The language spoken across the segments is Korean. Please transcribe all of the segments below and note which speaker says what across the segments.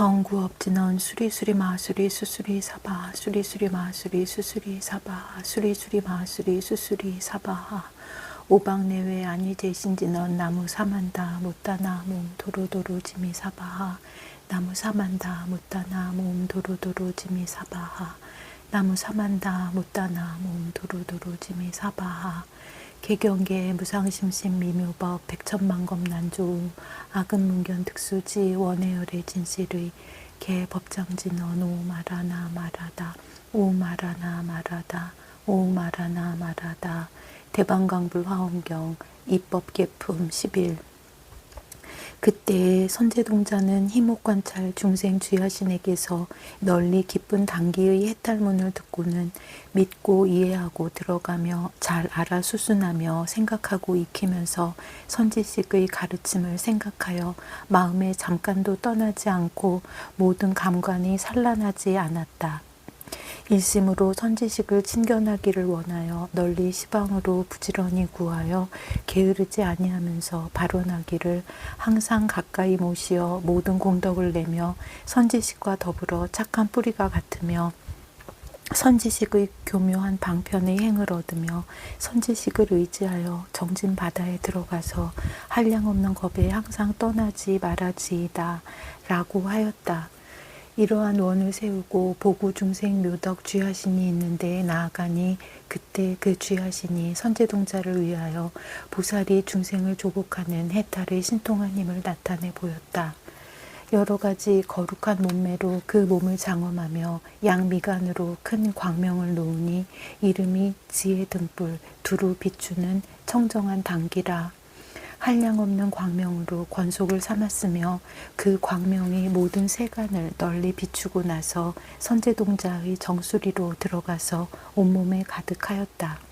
Speaker 1: 정구업진원 수리수리 마수리 수수리 사바 수리수리 마수리 수수리 사바 수리수리 마수리 수수리 사바 오방내외 아니제신진원 나무 사만다 못다나 몸 도로도로 지미 사바하 나무 사만다 못다나 몸 도로도로 지미 사바하 나무 사만다 못다나 몸 도로도로 지미 사바하 개경계 무상심심 미묘법 백천만검 난조우 악은문견 특수지 원해열의 진실의 개법장진언 오마라나 마라다 오마라나 마라다 오마라나 마라다 대방강불 화엄경 입법계품 11 그때 선제동자는 희목관찰 중생 주야신에게서 널리 깊은 단기의 해탈문을 듣고는 믿고 이해하고 들어가며 잘 알아 수순하며 생각하고 익히면서 선지식의 가르침을 생각하여 마음에 잠깐도 떠나지 않고 모든 감관이 산란하지 않았다. 일심으로 선지식을 친견하기를 원하여 널리 시방으로 부지런히 구하여 게으르지 아니하면서 발언하기를 항상 가까이 모시어 모든 공덕을 내며 선지식과 더불어 착한 뿌리가 같으며 선지식의 교묘한 방편의 행을 얻으며 선지식을 의지하여 정진 바다에 들어가서 한량없는 겁에 항상 떠나지 말아지이다 라고 하였다. 이러한 원을 세우고 보구 중생 묘덕 쥐하신이 있는데 나아가니 그때 그 쥐하신이 선제동자를 위하여 보살이 중생을 조복하는 해탈의 신통한 힘을 나타내 보였다. 여러 가지 거룩한 몸매로 그 몸을 장엄하며 양미간으로 큰 광명을 놓으니 이름이 지혜 등불 두루 비추는 청정한 단기라. 한량없는 광명으로 권속을 삼았으며 그 광명이 모든 세간을 널리 비추고 나서 선제동자의 정수리로 들어가서 온몸에 가득하였다.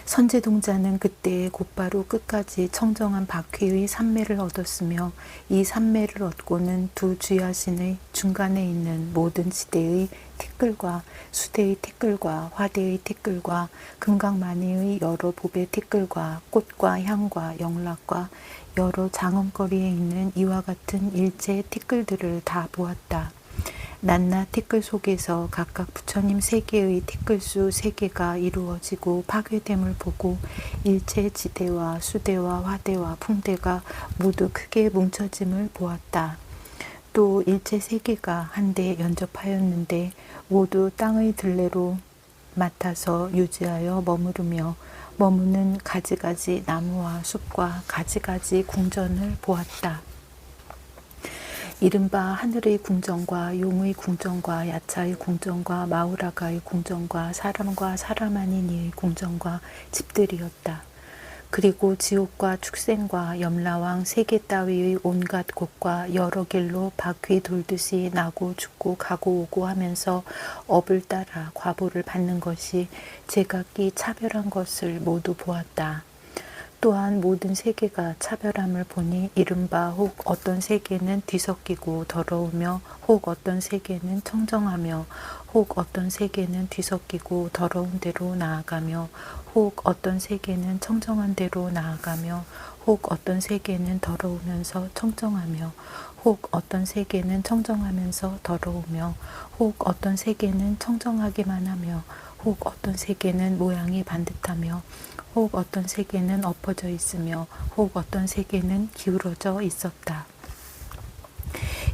Speaker 1: 선제동자는 그때 곧바로 끝까지 청정한 바퀴의 삼매를 얻었으며 이 삼매를 얻고는 두 주야신의 중간에 있는 모든 지대의 티끌과 수대의 티끌과 화대의 티끌과 금강만이의 여러 보배 티끌과 꽃과 향과 영락과 여러 장엄거리에 있는 이와 같은 일체 티끌들을 다 보았다. 낱낱 티끌 속에서 각각 부처님 세계의 티끌수 세계가 이루어지고 파괴됨을 보고 일체 지대와 수대와 화대와 풍대가 모두 크게 뭉쳐짐을 보았다. 또 일체 세계가 한데 연접하였는데 모두 땅의 들레로 맡아서 유지하여 머무르며 머무는 가지가지 나무와 숲과 가지가지 궁전을 보았다. 이른바 하늘의 궁전과 용의 궁전과 야차의 궁전과 마우라가의 궁전과 사람과 사람 아닌 이의 궁전과 집들이었다. 그리고 지옥과 축생과 염라왕 세계 따위의 온갖 곳과 여러 길로 바퀴 돌듯이 나고 죽고 가고 오고 하면서 업을 따라 과보를 받는 것이 제각기 차별한 것을 모두 보았다. 또한 모든 세계가 차별함을 보니 이른바 혹 어떤 세계는 뒤섞이고 더러우며 혹 어떤 세계는 청정하며 혹 어떤 세계는 뒤섞이고 더러운 대로 나아가며 혹 어떤 세계는 청정한 대로 나아가며 혹 어떤 세계는 더러우면서 청정하며 혹 어떤 세계는 청정하면서 더러우며 혹 어떤 세계는 청정하기만 하며 혹 어떤 세계는 모양이 반듯하며 혹 어떤 세계는 엎어져 있으며 혹 어떤 세계는 기울어져 있었다.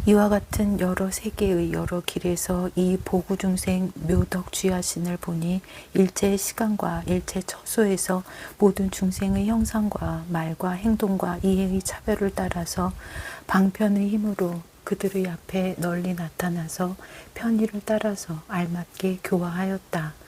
Speaker 1: 이와 같은 여러 세계의 여러 길에서 이 보구중생 묘덕 쥐하신을 보니 일체 시간과 일체 처소에서 모든 중생의 형상과 말과 행동과 이해의 차별을 따라서 방편의 힘으로 그들의 앞에 널리 나타나서 편의를 따라서 알맞게 교화하였다.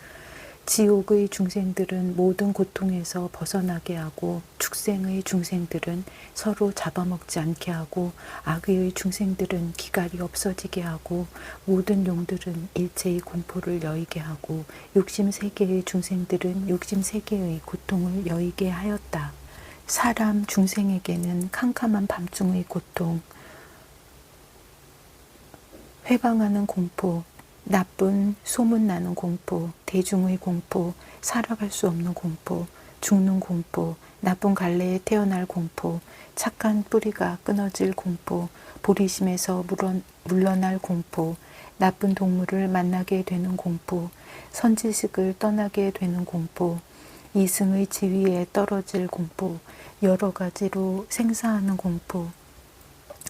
Speaker 1: 지옥의 중생들은 모든 고통에서 벗어나게 하고 축생의 중생들은 서로 잡아먹지 않게 하고 악의 중생들은 기갈이 없어지게 하고 모든 용들은 일체의 공포를 여의게 하고 욕심세계의 중생들은 욕심세계의 고통을 여의게 하였다. 사람 중생에게는 캄캄한 밤중의 고통, 회방하는 공포, 나쁜 소문나는 공포, 대중의 공포, 살아갈 수 없는 공포, 죽는 공포, 나쁜 갈래에 태어날 공포, 착한 뿌리가 끊어질 공포, 보리심에서 물러날 공포, 나쁜 동물을 만나게 되는 공포, 선지식을 떠나게 되는 공포, 이승의 지위에 떨어질 공포, 여러 가지로 생사하는 공포,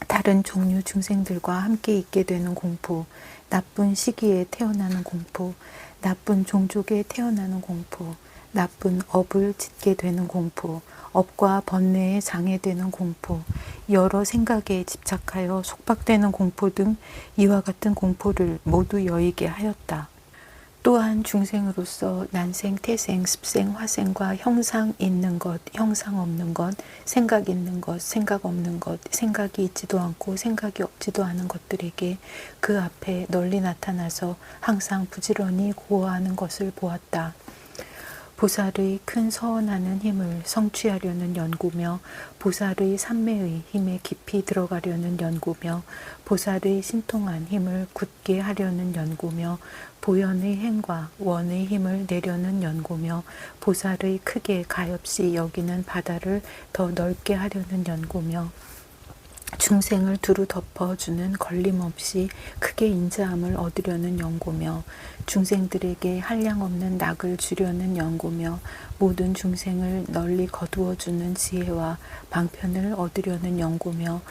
Speaker 1: 다른 종류 중생들과 함께 있게 되는 공포, 나쁜 시기에 태어나는 공포, 나쁜 종족에 태어나는 공포, 나쁜 업을 짓게 되는 공포, 업과 번뇌에 장애되는 공포, 여러 생각에 집착하여 속박되는 공포 등 이와 같은 공포를 모두 여의게 하였다. 또한 중생으로서 난생, 태생, 습생, 화생과 형상 있는 것, 형상 없는 것, 생각 있는 것, 생각 없는 것, 생각이 있지도 않고 생각이 없지도 않은 것들에게 그 앞에 널리 나타나서 항상 부지런히 고어하는 것을 보았다. 보살의 큰 서원하는 힘을 성취하려는 연구며 보살의 삼매의 힘에 깊이 들어가려는 연구며 보살의 신통한 힘을 굳게 하려는 연구며 보현의 행과 원의 힘을 내려는 연구며 보살의 크게 가엾이 여기는 바다를 더 넓게 하려는 연구며 중생을 두루 덮어주는 걸림없이 크게 인자함을 얻으려는 연구며 중생들에게 한량없는 낙을 주려는 연구며 모든 중생을 널리 거두어주는 지혜와 방편을 얻으려는 연구며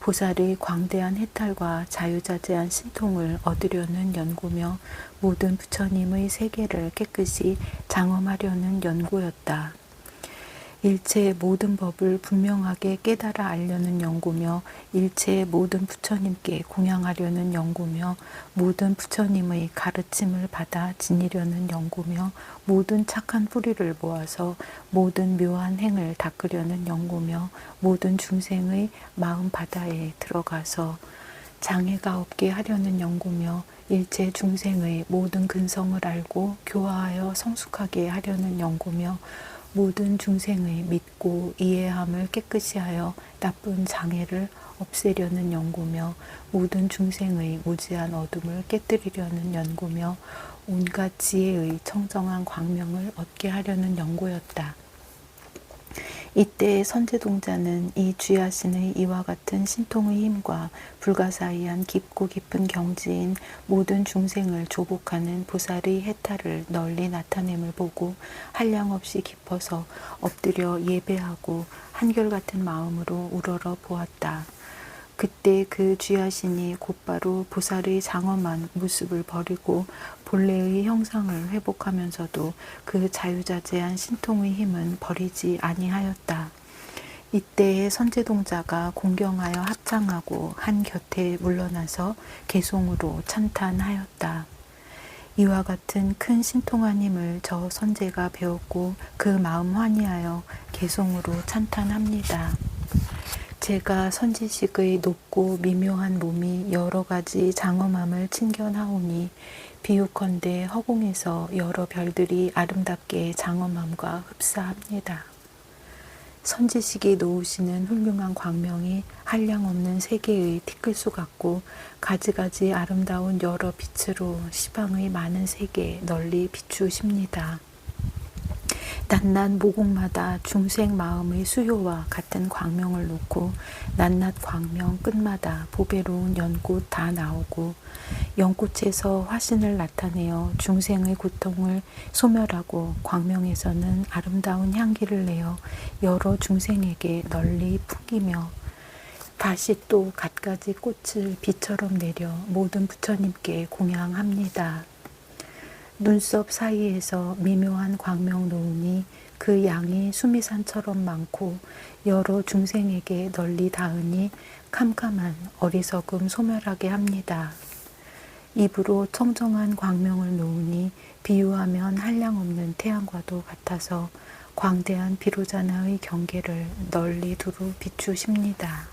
Speaker 1: 보살의 광대한 해탈과 자유자재한 신통을 얻으려는 연구며 모든 부처님의 세계를 깨끗이 장엄하려는 연구였다. 일체의 모든 법을 분명하게 깨달아 알려는 연구며 일체의 모든 부처님께 공양하려는 연구며 모든 부처님의 가르침을 받아 지니려는 연구며 모든 착한 뿌리를 모아서 모든 묘한 행을 닦으려는 연구며 모든 중생의 마음 바다에 들어가서 장애가 없게 하려는 연구며 일체 중생의 모든 근성을 알고 교화하여 성숙하게 하려는 연구며 모든 중생의 믿고 이해함을 깨끗이 하여 나쁜 장애를 없애려는 연구며 모든 중생의 무지한 어둠을 깨뜨리려는 연구며 온갖 지혜의 청정한 광명을 얻게 하려는 연구였다. 이때 선제동자는 이 귀하신의 이와 같은 신통의 힘과 불가사의한 깊고 깊은 경지인 모든 중생을 조복하는 보살의 해탈을 널리 나타냄을 보고 한량없이 깊어서 엎드려 예배하고 한결같은 마음으로 우러러 보았다. 그때 그 귀하신이 곧바로 보살의 장엄한 모습을 버리고 본래의 형상을 회복하면서도 그 자유자재한 신통의 힘은 버리지 아니하였다. 이때에 선제동자가 공경하여 합장하고 한 곁에 물러나서 개송으로 찬탄하였다. 이와 같은 큰 신통한 힘을 저 선제가 배웠고 그 마음 환희하여 개송으로 찬탄합니다. 제가 선지식의 높고 미묘한 몸이 여러 가지 장엄함을 친견하오니 비유컨대 허공에서 여러 별들이 아름답게 장엄함과 흡사합니다. 선지식이 놓으시는 훌륭한 광명이 한량없는 세계의 티끌수 같고 가지가지 아름다운 여러 빛으로 시방의 많은 세계에 널리 비추십니다. 낱낱 모국마다 중생 마음의 수요와 같은 광명을 놓고 낱낱 광명 끝마다 보배로운 연꽃 다 나오고 연꽃에서 화신을 나타내어 중생의 고통을 소멸하고 광명에서는 아름다운 향기를 내어 여러 중생에게 널리 풍기며 다시 또 갖가지 꽃을 비처럼 내려 모든 부처님께 공양합니다. 눈썹 사이에서 미묘한 광명 놓으니 그 양이 수미산처럼 많고 여러 중생에게 널리 닿으니 캄캄한 어리석음 소멸하게 합니다. 입으로 청정한 광명을 놓으니 비유하면 한량없는 태양과도 같아서 광대한 비로자나의 경계를 널리 두루 비추십니다.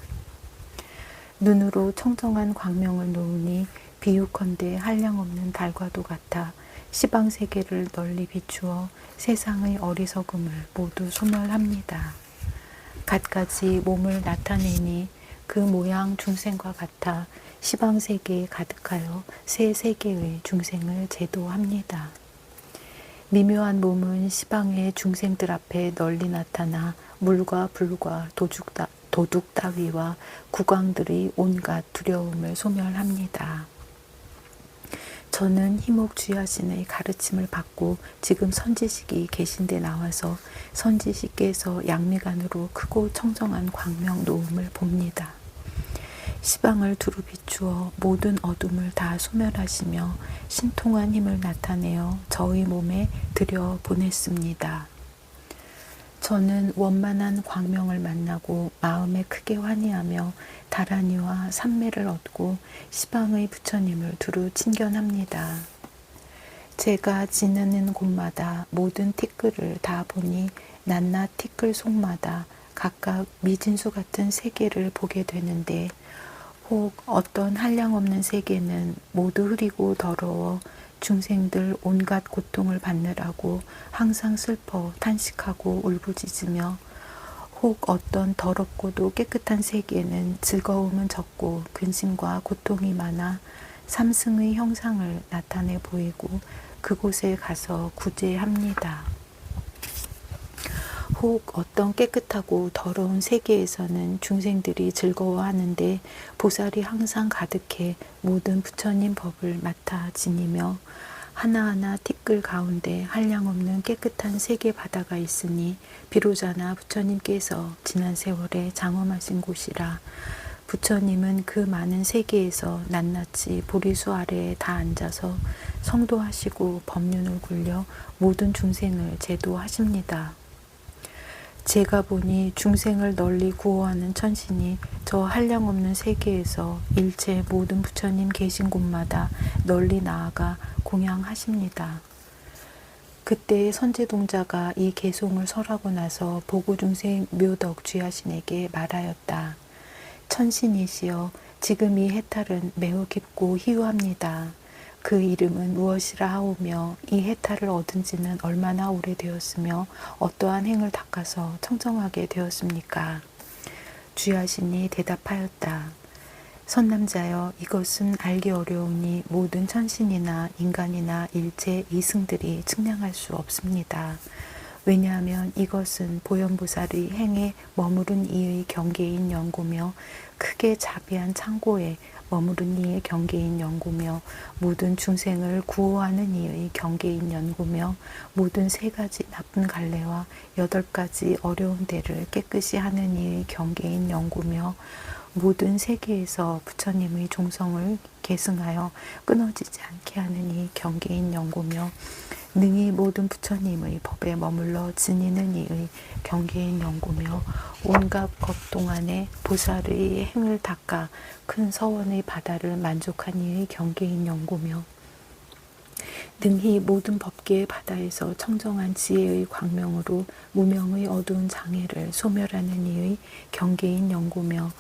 Speaker 1: 눈으로 청정한 광명을 놓으니 비유컨대 한량없는 달과도 같아 시방세계를 널리 비추어 세상의 어리석음을 모두 소멸합니다. 갖가지 몸을 나타내니 그 모양 중생과 같아 시방세계에 가득하여 세 세계의 중생을 제도합니다. 미묘한 몸은 시방의 중생들 앞에 널리 나타나 물과 불과 도둑 따위와 국왕들이 온갖 두려움을 소멸합니다. 저는 희목 주야신의 가르침을 받고 지금 선지식이 계신데 나와서 선지식께서 양미간으로 크고 청정한 광명 노음을 봅니다. 시방을 두루 비추어 모든 어둠을 다 소멸하시며 신통한 힘을 나타내어 저의 몸에 들여 보냈습니다. 저는 원만한 광명을 만나고 마음에 크게 환희하며 다란이와 삼매를 얻고 시방의 부처님을 두루 친견합니다. 제가 지내는 곳마다 모든 티끌을 다 보니 낱낱 티끌 속마다 각각 미진수 같은 세계를 보게 되는데 혹 어떤 한량없는 세계는 모두 흐리고 더러워 중생들 온갖 고통을 받느라고 항상 슬퍼 탄식하고 울부짖으며 혹 어떤 더럽고도 깨끗한 세계는 즐거움은 적고 근심과 고통이 많아 삼승의 형상을 나타내 보이고 그곳에 가서 구제합니다. 혹 어떤 깨끗하고 더러운 세계에서는 중생들이 즐거워하는데 보살이 항상 가득해 모든 부처님 법을 맡아 지니며 하나하나 티끌 가운데 한량없는 깨끗한 세계 바다가 있으니 비로자나 부처님께서 지난 세월에 장엄하신 곳이라 부처님은 그 많은 세계에서 낱낱이 보리수 아래에 다 앉아서 성도하시고 법륜을 굴려 모든 중생을 제도하십니다. 제가 보니 중생을 널리 구호하는 천신이 저 한량없는 세계에서 일체 모든 부처님 계신 곳마다 널리 나아가 공양하십니다. 그때 선제동자가 이 개송을 설하고 나서 보고중생 묘덕 귀하신에게 말하였다. 천신이시여, 지금 이 해탈은 매우 깊고 희유합니다. 그 이름은 무엇이라 하오며 이 해탈을 얻은 지는 얼마나 오래되었으며 어떠한 행을 닦아서 청정하게 되었습니까? 귀하신이 대답하였다. 선남자여, 이것은 알기 어려우니 모든 천신이나 인간이나 일체 이승들이 측량할 수 없습니다. 왜냐하면 이것은 보현보살의 행에 머무른 이의 경계인 연고며 크게 자비한 창고에 머무른 이의 경계인 연고며 모든 중생을 구호하는 이의 경계인 연고며 모든 세 가지 나쁜 갈래와 8가지 어려운 데를 깨끗이 하는 이의 경계인 연고며 모든 세계에서 부처님의 종성을 계승하여 끊어지지 않게 하는 이 경계인 연고며 능히 모든 부처님의 법에 머물러 지니는 이의 경계인 연고며 온갖 것 동안에 보살의 행을 닦아 큰 서원의 바다를 만족한 이의 경계인 연고며 능히 모든 법계의 바다에서 청정한 지혜의 광명으로 무명의 어두운 장애를 소멸하는 이의 경계인 연고며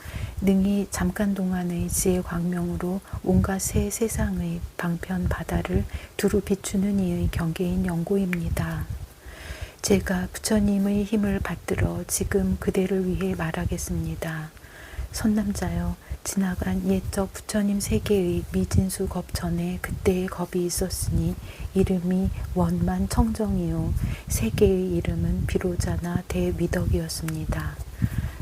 Speaker 1: 능히 잠깐 동안의 지혜 광명으로 온갖 새 세상의 방편 바다를 두루 비추는 이의 경계인 연고입니다. 제가 부처님의 힘을 받들어 지금 그대를 위해 말하겠습니다. 선남자여, 지나간 옛적 부처님 세계의 미진수 겁 전에 그때의 겁이 있었으니 이름이 원만 청정이요 세계의 이름은 비로자나 대미덕이었습니다.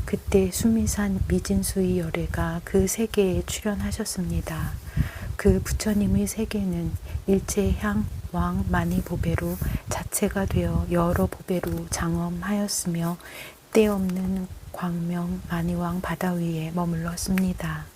Speaker 1: 그때 수미산 미진수의 열애가 그 세계에 출현하셨습니다. 그 부처님의 세계는 일체향 왕 만이 보배로 자체가 되어 여러 보배로 장엄하였으며 때없는 광명 만이왕 바다 위에 머물렀습니다.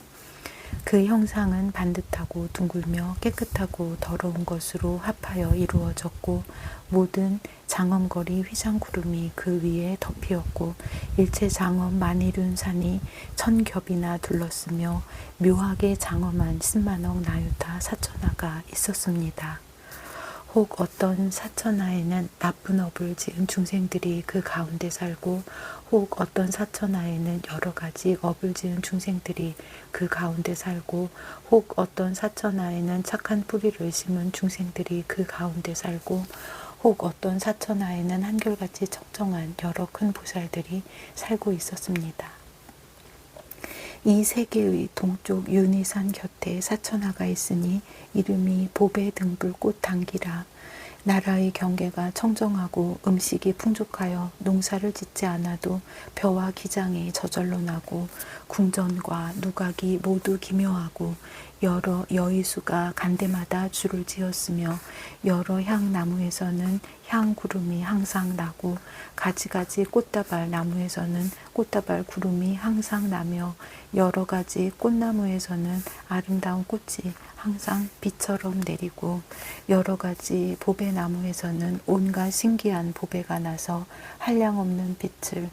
Speaker 1: 그 형상은 반듯하고 둥글며 깨끗하고 더러운 것으로 합하여 이루어졌고 모든 장엄거리 휘장구름이 그 위에 덮이었고 일체 장엄 만이륜 산이 1000겹이나 둘렀으며 묘하게 장엄한 10만억 나유타 사천하가 있었습니다. 혹 어떤 사천하에는 나쁜 업을 지은 중생들이 그 가운데 살고 혹 어떤 사천하에는 여러 가지 업을 지은 중생들이 그 가운데 살고 혹 어떤 사천하에는 착한 뿌리를 심은 중생들이 그 가운데 살고 혹 어떤 사천하에는 한결같이 청정한 여러 큰 보살들이 살고 있었습니다. 이 세계의 동쪽 윤희산 곁에 사천하가 있으니 이름이 보배 등불 꽃 당기라. 나라의 경계가 청정하고 음식이 풍족하여 농사를 짓지 않아도 벼와 기장이 저절로 나고 궁전과 누각이 모두 기묘하고 여러 여의수가 간대마다 줄을 지었으며 여러 향나무에서는 향구름이 항상 나고 가지가지 꽃다발 나무에서는 꽃다발 구름이 항상 나며 여러 가지 꽃나무에서는 아름다운 꽃이 항상 비처럼 내리고 여러 가지 보배나무에서는 온갖 신기한 보배가 나서 한량없는 빛을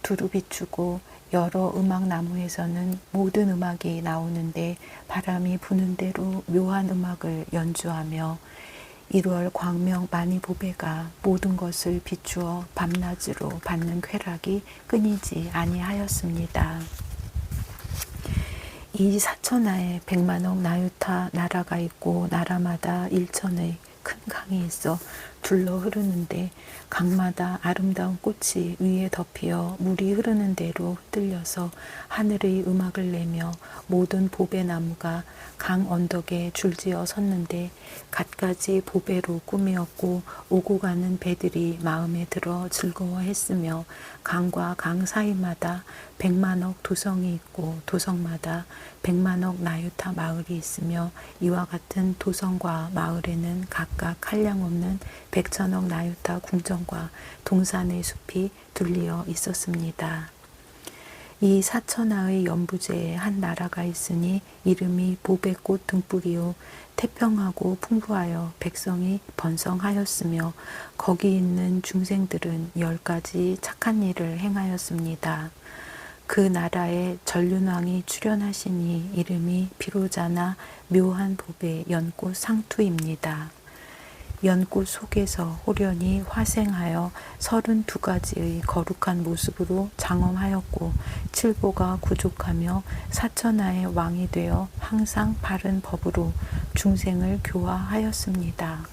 Speaker 1: 두루 비추고 여러 음악나무에서는 모든 음악이 나오는데 바람이 부는 대로 묘한 음악을 연주하며 1월 광명 많이 보배가 모든 것을 비추어 밤낮으로 받는 쾌락이 끊이지 아니하였습니다. 이 사천하에 100만억 나유타 나라가 있고 나라마다 일천의 큰 강이 있어 둘러 흐르는데 강마다 아름다운 꽃이 위에 덮여 물이 흐르는 대로 흔들려서 하늘의 음악을 내며 모든 보배나무가 강 언덕에 줄지어 섰는데 갖가지 보배로 꾸미었고 오고 가는 배들이 마음에 들어 즐거워했으며 강과 강 사이마다 100만억 도성이 있고 도성마다 100만억 나유타 마을이 있으며 이와 같은 도성과 마을에는 각각 한량없는 100천억 나유타 궁전과 동산의 숲이 둘리어 있었습니다. 이 사천하의 연부제에 한 나라가 있으니 이름이 보배꽃 등불이요 태평하고 풍부하여 백성이 번성하였으며 거기 있는 중생들은 10가지 착한 일을 행하였습니다. 그 나라에 전륜왕이 출현하시니 이름이 비로자나 묘한 보배 연꽃 상투입니다. 연꽃 속에서 호련히 화생하여 32가지의 거룩한 모습으로 장엄하였고 칠보가 구족하며 사천하의 왕이 되어 항상 바른 법으로 중생을 교화하였습니다.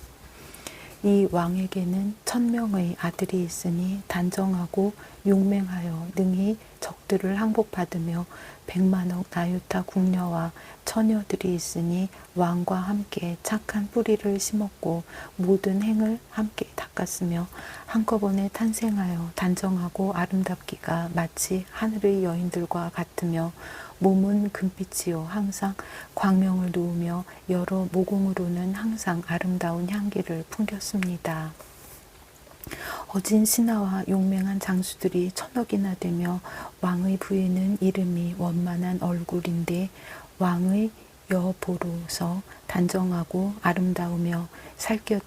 Speaker 1: 이 왕에게는 1000명의 아들이 있으니 단정하고 용맹하여 능히 적들을 항복받으며 100만억 나유타 궁녀와 처녀들이 있으니 왕과 함께 착한 뿌리를 심었고 모든 행을 함께 닦았으며 한꺼번에 탄생하여 단정하고 아름답기가 마치 하늘의 여인들과 같으며 몸은 금빛이요 항상 광명을 놓으며 여러 모공으로는 항상 아름다운 향기를 풍겼습니다. 어진 신하와 용맹한 장수들이 1000억이나 되며 왕의 부인은 이름이 원만한 얼굴인데 왕의 여보로서 단정하고 아름다우며 살결이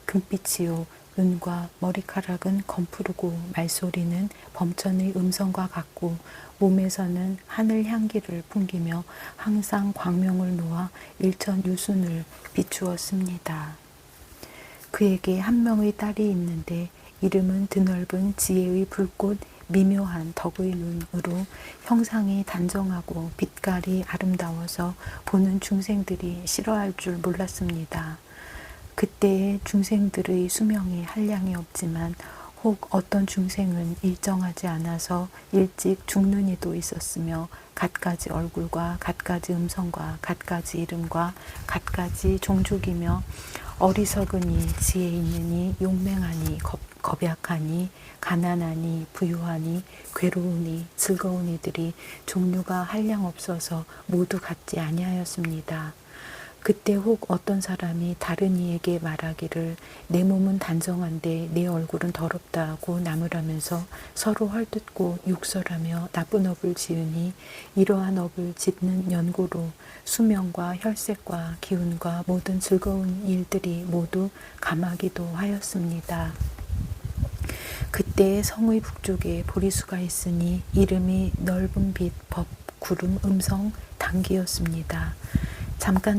Speaker 1: 금빛이요 눈과 머리카락은 검푸르고 말소리는 범천의 음성과 같고 몸에서는 하늘 향기를 풍기며 항상 광명을 놓아 일천유순을 비추었습니다. 그에게 한 명의 딸이 있는데 이름은 드넓은 지혜의 불꽃 미묘한 덕의 눈으로 형상이 단정하고 빛깔이 아름다워서 보는 중생들이 싫어할 줄 몰랐습니다. 그때의 중생들의 수명이 한량이 없지만 혹 어떤 중생은 일정하지 않아서 일찍 죽는 이도 있었으며 갖가지 얼굴과 갖가지 음성과 갖가지 이름과 갖가지 종족이며 어리석으니 지혜 있느니 용맹하니 겁약하니 가난하니 부유하니 괴로우니 즐거운 이들이 종류가 한량 없어서 모두 같지 아니하였습니다. 그때 혹 어떤 사람이 다른 이에게 말하기를 내 몸은 단정한데 내 얼굴은 더럽다 하고 나무라면서 서로 헐뜯고 욕설하며 나쁜 업을 지으니 이러한 업을 짓는 연고로 수명과 혈색과 기운과 모든 즐거운 일들이 모두 감하기도 하였습니다. 그때 성의 북쪽에 보리수가 있으니 이름이 넓은 빛, 법, 구름, 음성, 단기였습니다.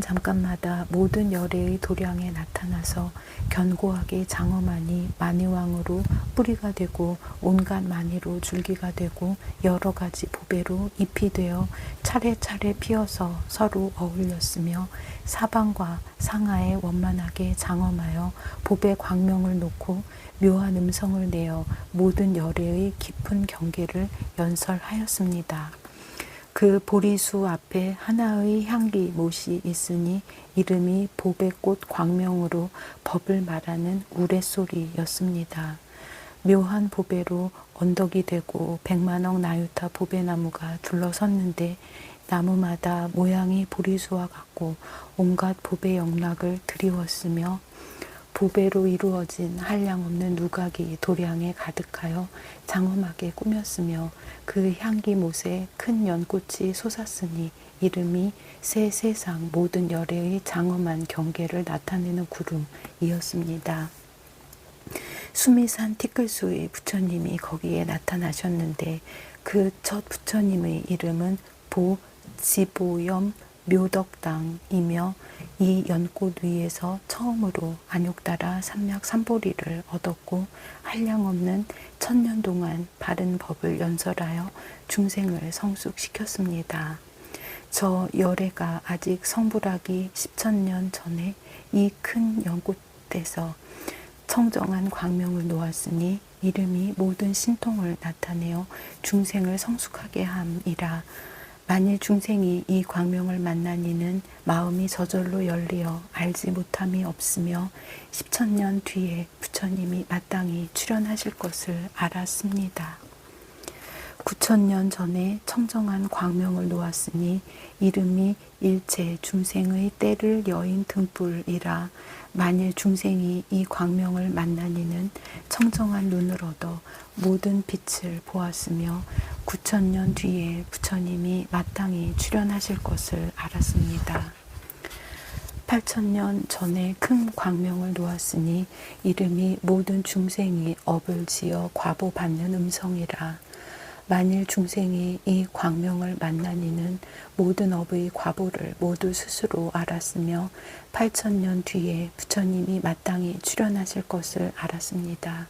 Speaker 1: 잠깐마다 모든 열애의 도량에 나타나서 견고하게 장엄하니 만이왕으로 뿌리가 되고 온갖 만이로 줄기가 되고 여러 가지 보배로 잎이 되어 차례차례 피어서 서로 어울렸으며 사방과 상하에 원만하게 장엄하여 보배 광명을 놓고 묘한 음성을 내어 모든 열애의 깊은 경계를 연설하였습니다. 그 보리수 앞에 하나의 향기 못이 있으니 이름이 보배꽃 광명으로 법을 말하는 우레소리였습니다. 묘한 보배로 언덕이 되고 100만억 나유타 보배나무가 둘러섰는데 나무마다 모양이 보리수와 같고 온갖 보배 영락을 드리웠으며 보배로 이루어진 한량없는 누각이 도량에 가득하여 장엄하게 꾸몄으며 그 향기못에 큰 연꽃이 솟았으니 이름이 새 세상 모든 열애의 장엄한 경계를 나타내는 구름이었습니다. 수미산 티끌수의 부처님이 거기에 나타나셨는데 그 첫 부처님의 이름은 보지보염 묘덕당이며 이 연꽃 위에서 처음으로 안욕따라 삼약 삼보리를 얻었고 한량없는 천년 동안 바른 법을 연설하여 중생을 성숙시켰습니다. 저 열애가 아직 성불하기 10,000년 전에 이 큰 연꽃에서 청정한 광명을 놓았으니 이름이 모든 신통을 나타내어 중생을 성숙하게 함이라. 만일 중생이 이 광명을 만나니는 마음이 저절로 열리어 알지 못함이 없으며 10,000년 뒤에 부처님이 마땅히 출현하실 것을 알았습니다. 9,000년 전에 청정한 광명을 놓았으니 이름이 일체 중생의 때를 여인 등불이라. 만일 중생이 이 광명을 만나니는 청정한 눈을 얻어 모든 빛을 보았으며 9,000년 뒤에 부처님이 마땅히 출현하실 것을 알았습니다. 8,000년 전에 큰 광명을 놓았으니 이름이 모든 중생이 업을 지어 과보받는 음성이라. 만일 중생이 이 광명을 만나니는 모든 업의 과보를 모두 스스로 알았으며 8,000년 뒤에 부처님이 마땅히 출현하실 것을 알았습니다.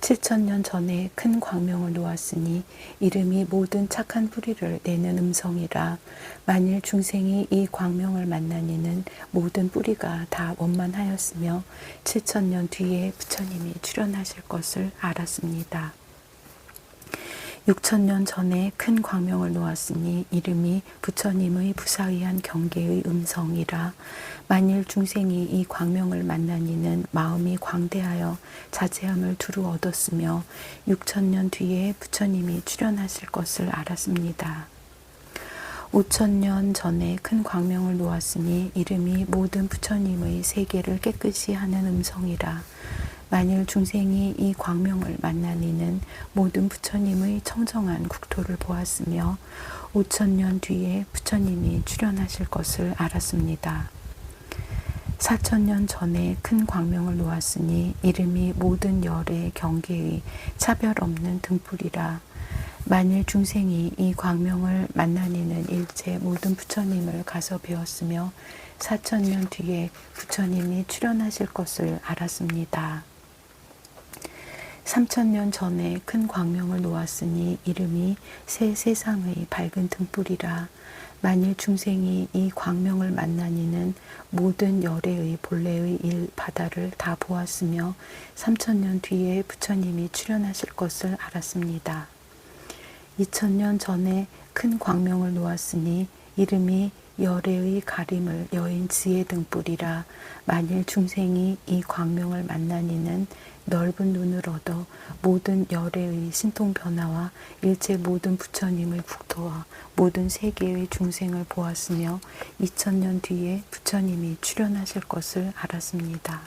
Speaker 1: 7,000년 전에 큰 광명을 놓았으니 이름이 모든 착한 뿌리를 내는 음성이라. 만일 중생이 이 광명을 만나니는 모든 뿌리가 다 원만하였으며 7,000년 뒤에 부처님이 출현하실 것을 알았습니다. 6,000년 전에 큰 광명을 놓았으니 이름이 부처님의 부사의한 경계의 음성이라. 만일 중생이 이 광명을 만나니는 마음이 광대하여 자제함을 두루 얻었으며 6,000년 뒤에 부처님이 출현하실 것을 알았습니다. 5,000년 전에 큰 광명을 놓았으니 이름이 모든 부처님의 세계를 깨끗이 하는 음성이라. 만일 중생이 이 광명을 만나니는 모든 부처님의 청정한 국토를 보았으며 5,000년 뒤에 부처님이 출현하실 것을 알았습니다. 4,000년 전에 큰 광명을 놓았으니 이름이 모든 열의 경계의 차별 없는 등불이라. 만일 중생이 이 광명을 만나니는 일체 모든 부처님을 가서 배웠으며 4,000년 뒤에 부처님이 출현하실 것을 알았습니다. 3,000년 전에 큰 광명을 놓았으니 이름이 새 세상의 밝은 등불이라. 만일 중생이 이 광명을 만나니는 모든 열애의 본래의 일 바다를 다 보았으며 3,000년 뒤에 부처님이 출현하실 것을 알았습니다. 2,000년 전에 큰 광명을 놓았으니 이름이 열애의 가림을 여인 지혜 등불이라. 만일 중생이 이 광명을 만나니는 넓은 눈을 얻어 모든 열애의 신통 변화와 일체 모든 부처님의 국토와 모든 세계의 중생을 보았으며 2,000년 뒤에 부처님이 출현하실 것을 알았습니다.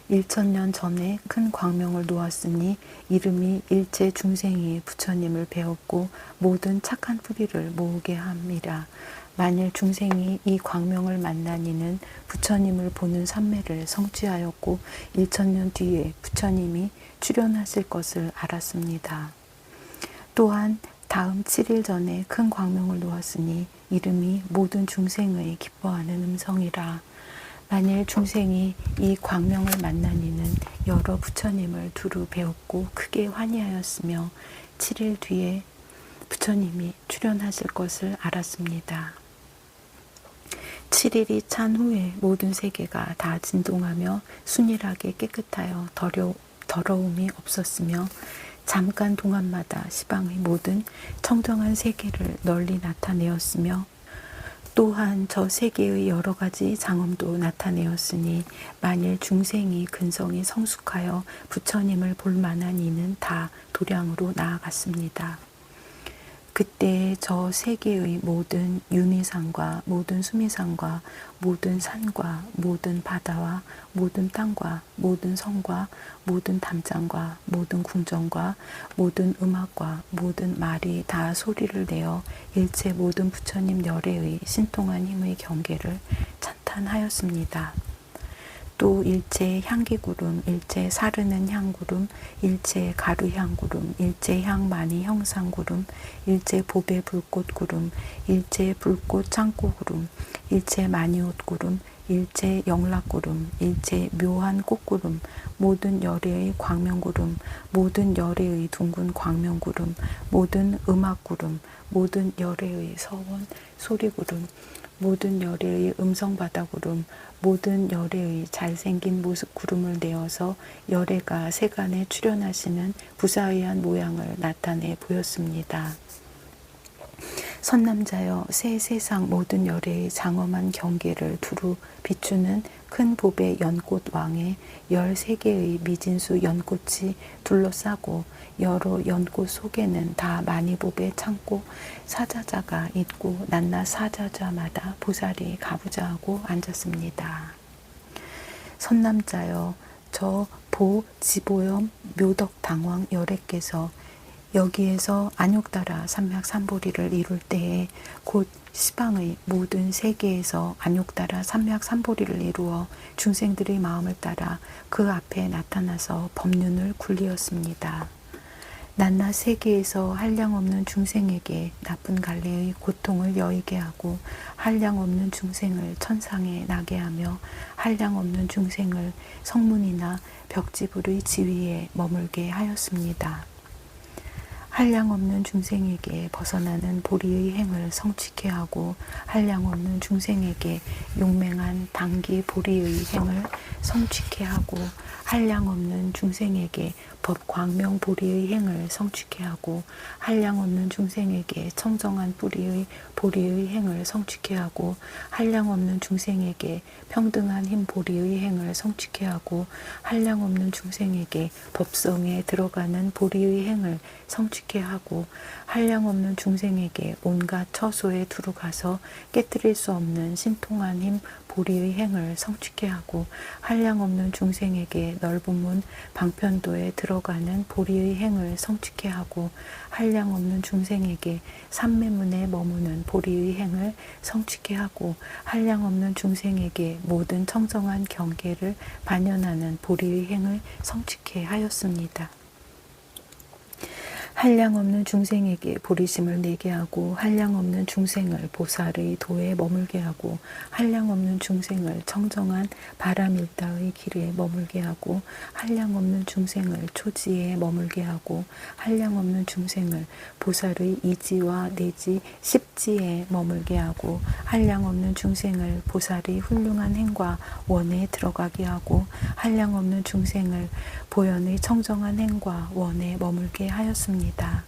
Speaker 1: 1,000년 전에 큰 광명을 놓았으니 이름이 일체 중생이 부처님을 배웠고 모든 착한 뿌리를 모으게 함이라. 만일 중생이 이 광명을 만나니는 부처님을 보는 삼매를 성취하였고 1,000년 뒤에 부처님이 출현하실 것을 알았습니다. 또한 다음 7일 전에 큰 광명을 놓았으니 이름이 모든 중생의 기뻐하는 음성이라. 만일 중생이 이 광명을 만나니는 여러 부처님을 두루 배웠고 크게 환희하였으며 7일 뒤에 부처님이 출현하실 것을 알았습니다. 7일이 찬 후에 모든 세계가 다 진동하며 순일하게 깨끗하여 더러움이 없었으며 잠깐 동안마다 시방의 모든 청정한 세계를 널리 나타내었으며 또한 저 세계의 여러 가지 장엄도 나타내었으니 만일 중생이 근성이 성숙하여 부처님을 볼 만한 이는 다 도량으로 나아갔습니다. 그때 저 세계의 모든 윤희산과 모든 수미산과 모든 산과 모든 바다와 모든 땅과 모든 성과 모든 담장과 모든 궁정과 모든 음악과 모든 말이 다 소리를 내어 일체 모든 부처님 열애의 신통한 힘의 경계를 찬탄하였습니다. 또 일체 향기구름, 일체 사르는 향구름, 일체 가루향구름, 일체 향많이 형상구름, 일체 보배 불꽃구름, 일체 불꽃 창고구름, 일체 마니옷구름, 일체 영락구름, 일체 묘한 꽃구름, 모든 열애의 광명구름, 모든 열애의 둥근 광명구름, 모든 음악구름, 모든 열애의 서원 소리구름, 모든 열애의 음성바다구름, 모든 열애의 잘생긴 모습 구름을 내어서 열애가 세간에 출현하시는 부사의한 모양을 나타내 보였습니다. 선남자여 새 세상 모든 열애의 장엄한 경계를 두루 비추는 큰 보배 연꽃 왕에 13개의 미진수 연꽃이 둘러싸고 여러 연꽃 속에는 다 마니보배 창고 사자자가 있고 낮낮 사자자마다 보살이 가부좌하고 앉았습니다. 선남자여 저 보 지보염 묘덕당왕 열애께서 여기에서 안욕따라 삼맥삼보리를 이룰 때에 곧 시방의 모든 세계에서 안욕따라 삼맥삼보리를 이루어 중생들의 마음을 따라 그 앞에 나타나서 법륜을 굴리었습니다. 낮낮 세계에서 한량없는 중생에게 나쁜 갈래의 고통을 여의게 하고 한량없는 중생을 천상에 나게 하며 한량없는 중생을 성문이나 벽지불의 지위에 머물게 하였습니다. 한량없는 중생에게 벗어나는 보리의 행을 성취케 하고 한량없는 중생에게 용맹한 당기 보리의 행을 성취케 하고 한량없는 중생에게 법광명 보리의 행을 성취케 하고 한량없는 중생에게 청정한 뿌리의 보리의 행을 성취케 하고 한량없는 중생에게 평등한 힘 보리의 행을 성취케 하고 한량없는 중생에게 법성에 들어가는 보리의 행을 성취케 하고 한량없는 중생에게 온갖 처소에 두루가서 깨뜨릴 수 없는 신통한 힘 보리의 행을 성취케 하고 한량없는 중생에게 넓은 문 방편도에 들어가는 보리의 행을 성취케 하고 한량없는 중생에게 삼매문에 머무는 보리의 행을 성취케 하고 한량없는 중생에게 모든 청정한 경계를 반연하는 보리의 행을 성취케 하였습니다. 한량없는 중생에게 보리심을 내게 하고 한량없는 중생을 보살의 도에 머물게 하고 한량없는 중생을 청정한 바람일다의 길에 머물게 하고 한량없는 중생을 초지에 머물게 하고 한량없는 중생을 보살의 이지와 내지 십지에 머물게 하고 한량없는 중생을 보살의 훌륭한 행과 원에 들어가게 하고 한량없는 중생을 보현의 청정한 행과 원에 머물게 하였습니다.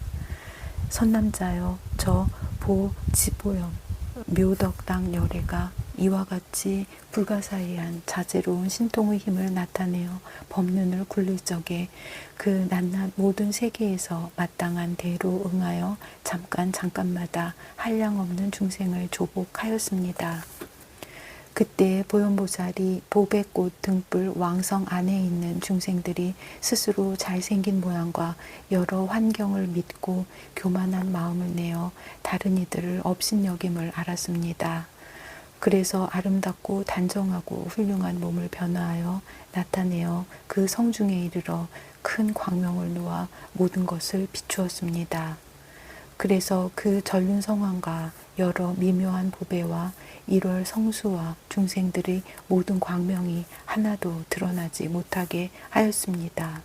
Speaker 1: 선남자여 저 보 지보염 묘덕당 열애가 이와 같이 불가사의한 자제로운 신통의 힘을 나타내어 법륜을 굴릴 적에 그 낮낮 모든 세계에서 마땅한 대로 응하여 잠깐마다 한량없는 중생을 조복하였습니다. 그때 보현보살이 보배꽃 등불 왕성 안에 있는 중생들이 스스로 잘생긴 모양과 여러 환경을 믿고 교만한 마음을 내어 다른 이들을 업신여김을 알았습니다. 그래서 아름답고 단정하고 훌륭한 몸을 변화하여 나타내어 그 성중에 이르러 큰 광명을 놓아 모든 것을 비추었습니다. 그래서 그 전륜 성황과 여러 미묘한 보배와 일월 성수와 중생들의 모든 광명이 하나도 드러나지 못하게 하였습니다.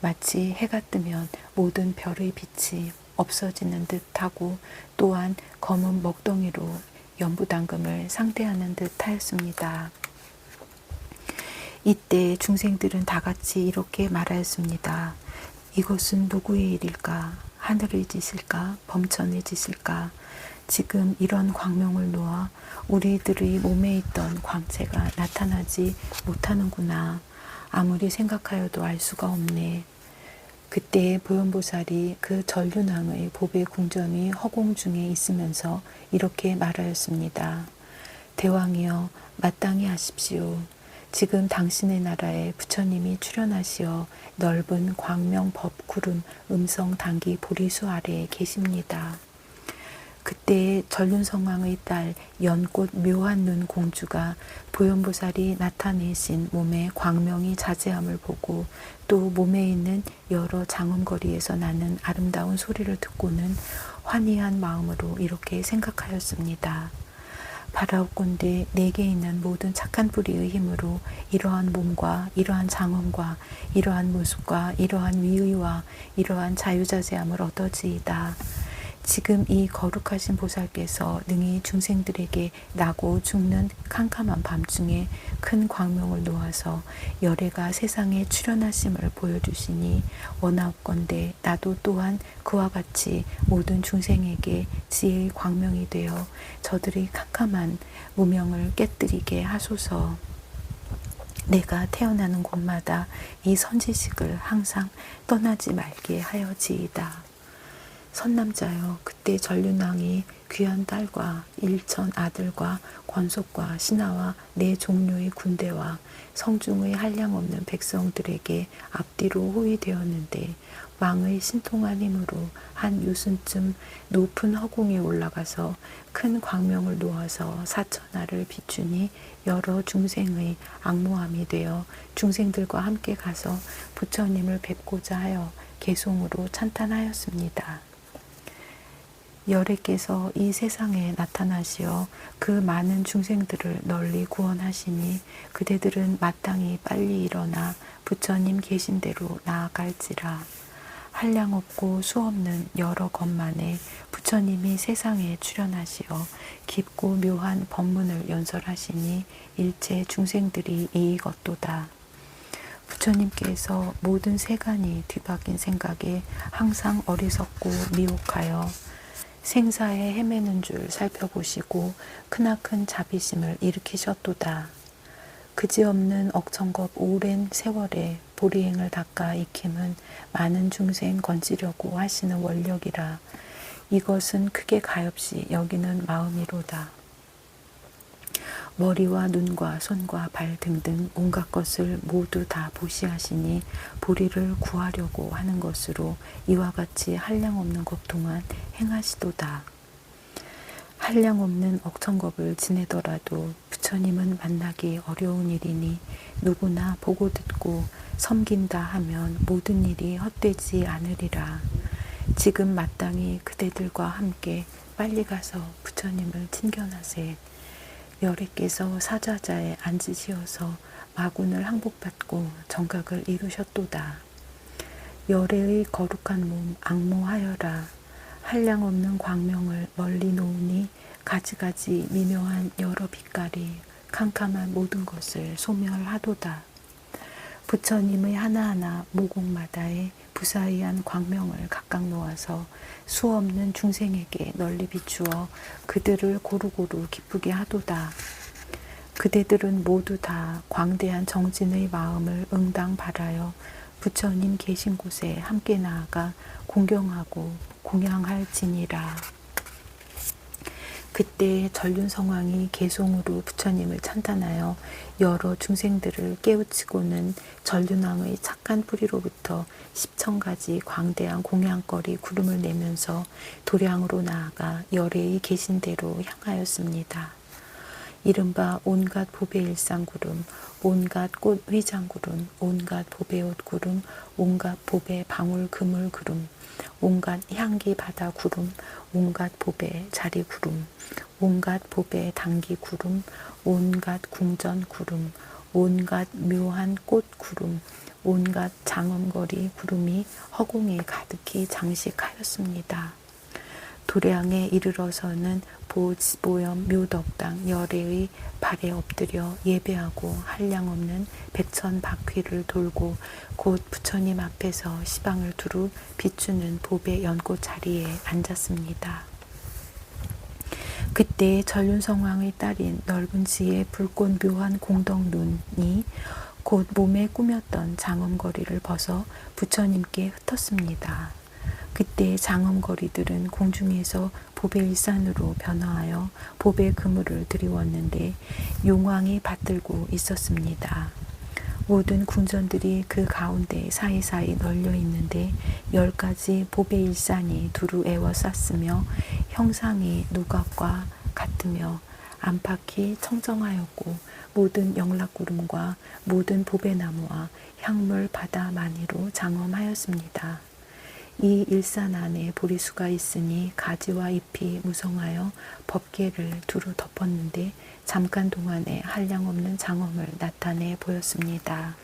Speaker 1: 마치 해가 뜨면 모든 별의 빛이 없어지는 듯하고 또한 검은 먹덩이로 연부당금을 상대하는 듯 하였습니다. 이때 중생들은 다 같이 이렇게 말하였습니다. 이것은 누구의 일일까? 하늘의 짓일까? 범천의 짓일까? 지금 이런 광명을 놓아 우리들의 몸에 있던 광채가 나타나지 못하는구나. 아무리 생각하여도 알 수가 없네. 그때의 보현보살이 그 전륜왕의 보배 궁전의 허공 중에 있으면서 이렇게 말하였습니다. 대왕이여, 마땅히 하십시오. 지금 당신의 나라에 부처님이 출현하시어 넓은 광명 법구름 음성 단기 보리수 아래에 계십니다. 그때의 전륜성왕의 딸 연꽃 묘한 눈 공주가 보현보살이 나타내신 몸에 광명이 자제함을 보고 또 몸에 있는 여러 장엄거리에서 나는 아름다운 소리를 듣고는 환희한 마음으로 이렇게 생각하였습니다. 바라옵건대 내게 있는 모든 착한 뿌리의 힘으로 이러한 몸과 이러한 장엄과 이러한 모습과 이러한 위의와 이러한 자유자재함을 얻어지이다. 지금 이 거룩하신 보살께서 능히 중생들에게 나고 죽는 캄캄한 밤중에 큰 광명을 놓아서 열애가 세상에 출현하심을 보여주시니 원하옵건대 나도 또한 그와 같이 모든 중생에게 지혜의 광명이 되어 저들의 캄캄한 무명을 깨뜨리게 하소서. 내가 태어나는 곳마다 이 선지식을 항상 떠나지 말게 하여지이다. 선남자여, 그때 전륜왕이 귀한 딸과 일천 아들과 권속과 신하와 네 종류의 군대와 성중의 한량없는 백성들에게 앞뒤로 호위되었는데 왕의 신통한 힘으로 한 유순쯤 높은 허공에 올라가서 큰 광명을 놓아서 사천하를 비추니 여러 중생의 악모함이 되어 중생들과 함께 가서 부처님을 뵙고자 하여 개송으로 찬탄하였습니다. 열애께서 이 세상에 나타나시어 그 많은 중생들을 널리 구원하시니 그대들은 마땅히 빨리 일어나 부처님 계신 대로 나아갈지라. 한량없고 수없는 여러 것만에 부처님이 세상에 출현하시어 깊고 묘한 법문을 연설하시니 일체 중생들이 이익 얻도다. 부처님께서 모든 세간이 뒤바뀐 생각에 항상 어리석고 미혹하여 생사에 헤매는 줄 살펴보시고 크나큰 자비심을 일으키셨도다. 그지없는 억천겁 오랜 세월에 보리행을 닦아 익힘은 많은 중생 건지려고 하시는 원력이라. 이것은 크게 가엾이 여기는 마음이로다. 머리와 눈과 손과 발 등등 온갖 것을 모두 다 보시하시니 보리를 구하려고 하는 것으로 이와 같이 한량없는 것 동안 행하시도다. 한량없는 억천겁을 지내더라도 부처님은 만나기 어려운 일이니 누구나 보고 듣고 섬긴다 하면 모든 일이 헛되지 않으리라. 지금 마땅히 그대들과 함께 빨리 가서 부처님을 친견하세. 열애께서 사자자에 앉으시어서 마군을 항복받고 정각을 이루셨도다. 열애의 거룩한 몸 악모하여라. 한량없는 광명을 멀리 놓으니 가지가지 미묘한 여러 빛깔이 캄캄한 모든 것을 소멸하도다. 부처님의 하나하나 모공마다에 부사의한 광명을 각각 놓아서 수없는 중생에게 널리 비추어 그들을 고루고루 기쁘게 하도다. 그대들은 모두 다 광대한 정진의 마음을 응당 바라여 부처님 계신 곳에 함께 나아가 공경하고 공양할지니라. 그때 전륜성왕이 개송으로 부처님을 찬탄하여 여러 중생들을 깨우치고는 전륜왕의 착한 뿌리로부터 10,000가지 광대한 공양거리 구름을 내면서 도량으로 나아가 열애의 계신 대로 향하였습니다. 이른바 온갖 보배 일상구름, 온갖 꽃 휘장구름, 온갖 보배옷 구름, 온갖 보배 방울 그물 구름, 온갖 향기 바다 구름, 온갖 보배 자리 구름, 온갖 보배 당기 구름, 온갖 궁전 구름, 온갖 묘한 꽃 구름, 온갖 장엄거리 구름이 허공에 가득히 장식하였습니다. 도량에 이르러서는 보지보염 묘덕당 열애의 발에 엎드려 예배하고 한량없는 백천 바퀴를 돌고 곧 부처님 앞에서 시방을 두루 비추는 보배 연꽃 자리에 앉았습니다. 그때 전륜성왕의 딸인 넓은 지의 붉고 묘한 공덕눈이 곧 몸에 꾸몄던 장엄거리를 벗어 부처님께 흩었습니다. 그때 장엄거리들은 공중에서 보배일산으로 변화하여 보배 그물을 들이웠는데 용왕이 받들고 있었습니다. 모든 궁전들이 그 가운데 사이사이 널려 있는데 10가지 보배일산이 두루 에워쌌으며 형상이 누각과 같으며 안팎이 청정하였고 모든 영락구름과 모든 보배나무와 향물 바다 많이로 장엄하였습니다. 이 일산 안에 보리수가 있으니 가지와 잎이 무성하여 법계를 두루 덮었는데 잠깐 동안에 한량없는 장엄을 나타내 보였습니다.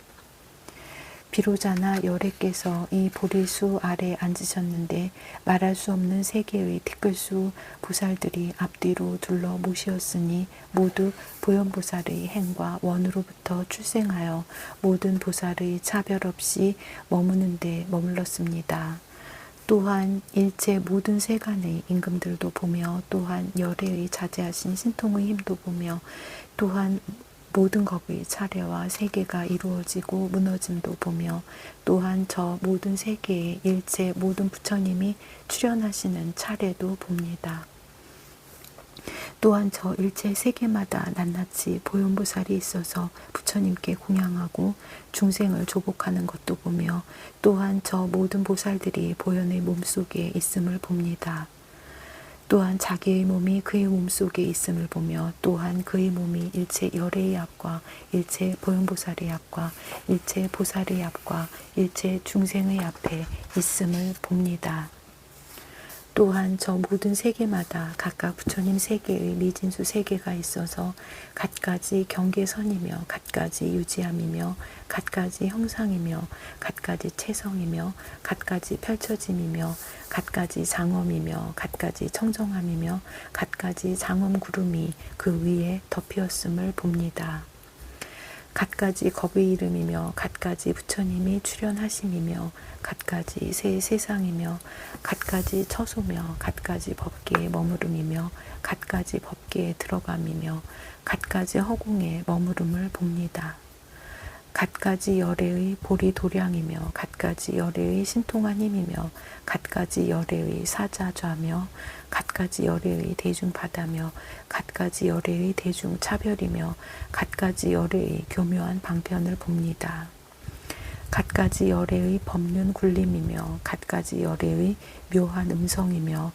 Speaker 1: 비로자나 열애께서 이 보리수 아래 앉으셨는데 말할 수 없는 세계의 티끌수 보살들이 앞뒤로 둘러 모시었으니 모두 보현보살의 행과 원으로부터 출생하여 모든 보살의 차별 없이 머무는 데 머물렀습니다. 또한 일체 모든 세간의 임금들도 보며 또한 열애의 자제하신 신통의 힘도 보며 또한 모든 법의 차례와 세계가 이루어지고 무너짐도 보며 또한 저 모든 세계에 일체 모든 부처님이 출현하시는 차례도 봅니다. 또한 저 일체 세계마다 낱낱이 보현보살이 있어서 부처님께 공양하고 중생을 조복하는 것도 보며 또한 저 모든 보살들이 보현의 몸속에 있음을 봅니다. 또한 자기의 몸이 그의 몸속에 있음을 보며 또한 그의 몸이 일체 열애의 앞과 일체 보현보살의 앞과 일체 보살의 앞과 일체 중생의 앞에 있음을 봅니다. 또한 저 모든 세계마다 각각 부처님 세계의 미진수 세계가 있어서 갖가지 경계선이며 갖가지 유지함이며 갖가지 형상이며 갖가지 체성이며 갖가지 펼쳐짐이며 갖가지 장엄이며 갖가지 청정함이며 갖가지 장엄구름이 그 위에 덮이었음을 봅니다. 갖가지 겁의 이름이며 갖가지 부처님이 출현하심이며 갖가지 새 세상이며 갖가지 처소며 갖가지 법계에 머무름이며 갖가지 법계에 들어감이며 갖가지 허공에 머무름을 봅니다. 갖가지 열애의 보리 도량이며 갖가지 열애의 신통한 힘이며 갖가지 열애의 사자좌며 갖가지 열애의 대중바다며 갖가지 열애의 대중차별이며 갖가지 열애의 교묘한 방편을 봅니다. 갖가지 열애의 법륜 굴림이며 갖가지 열애의 묘한 음성이며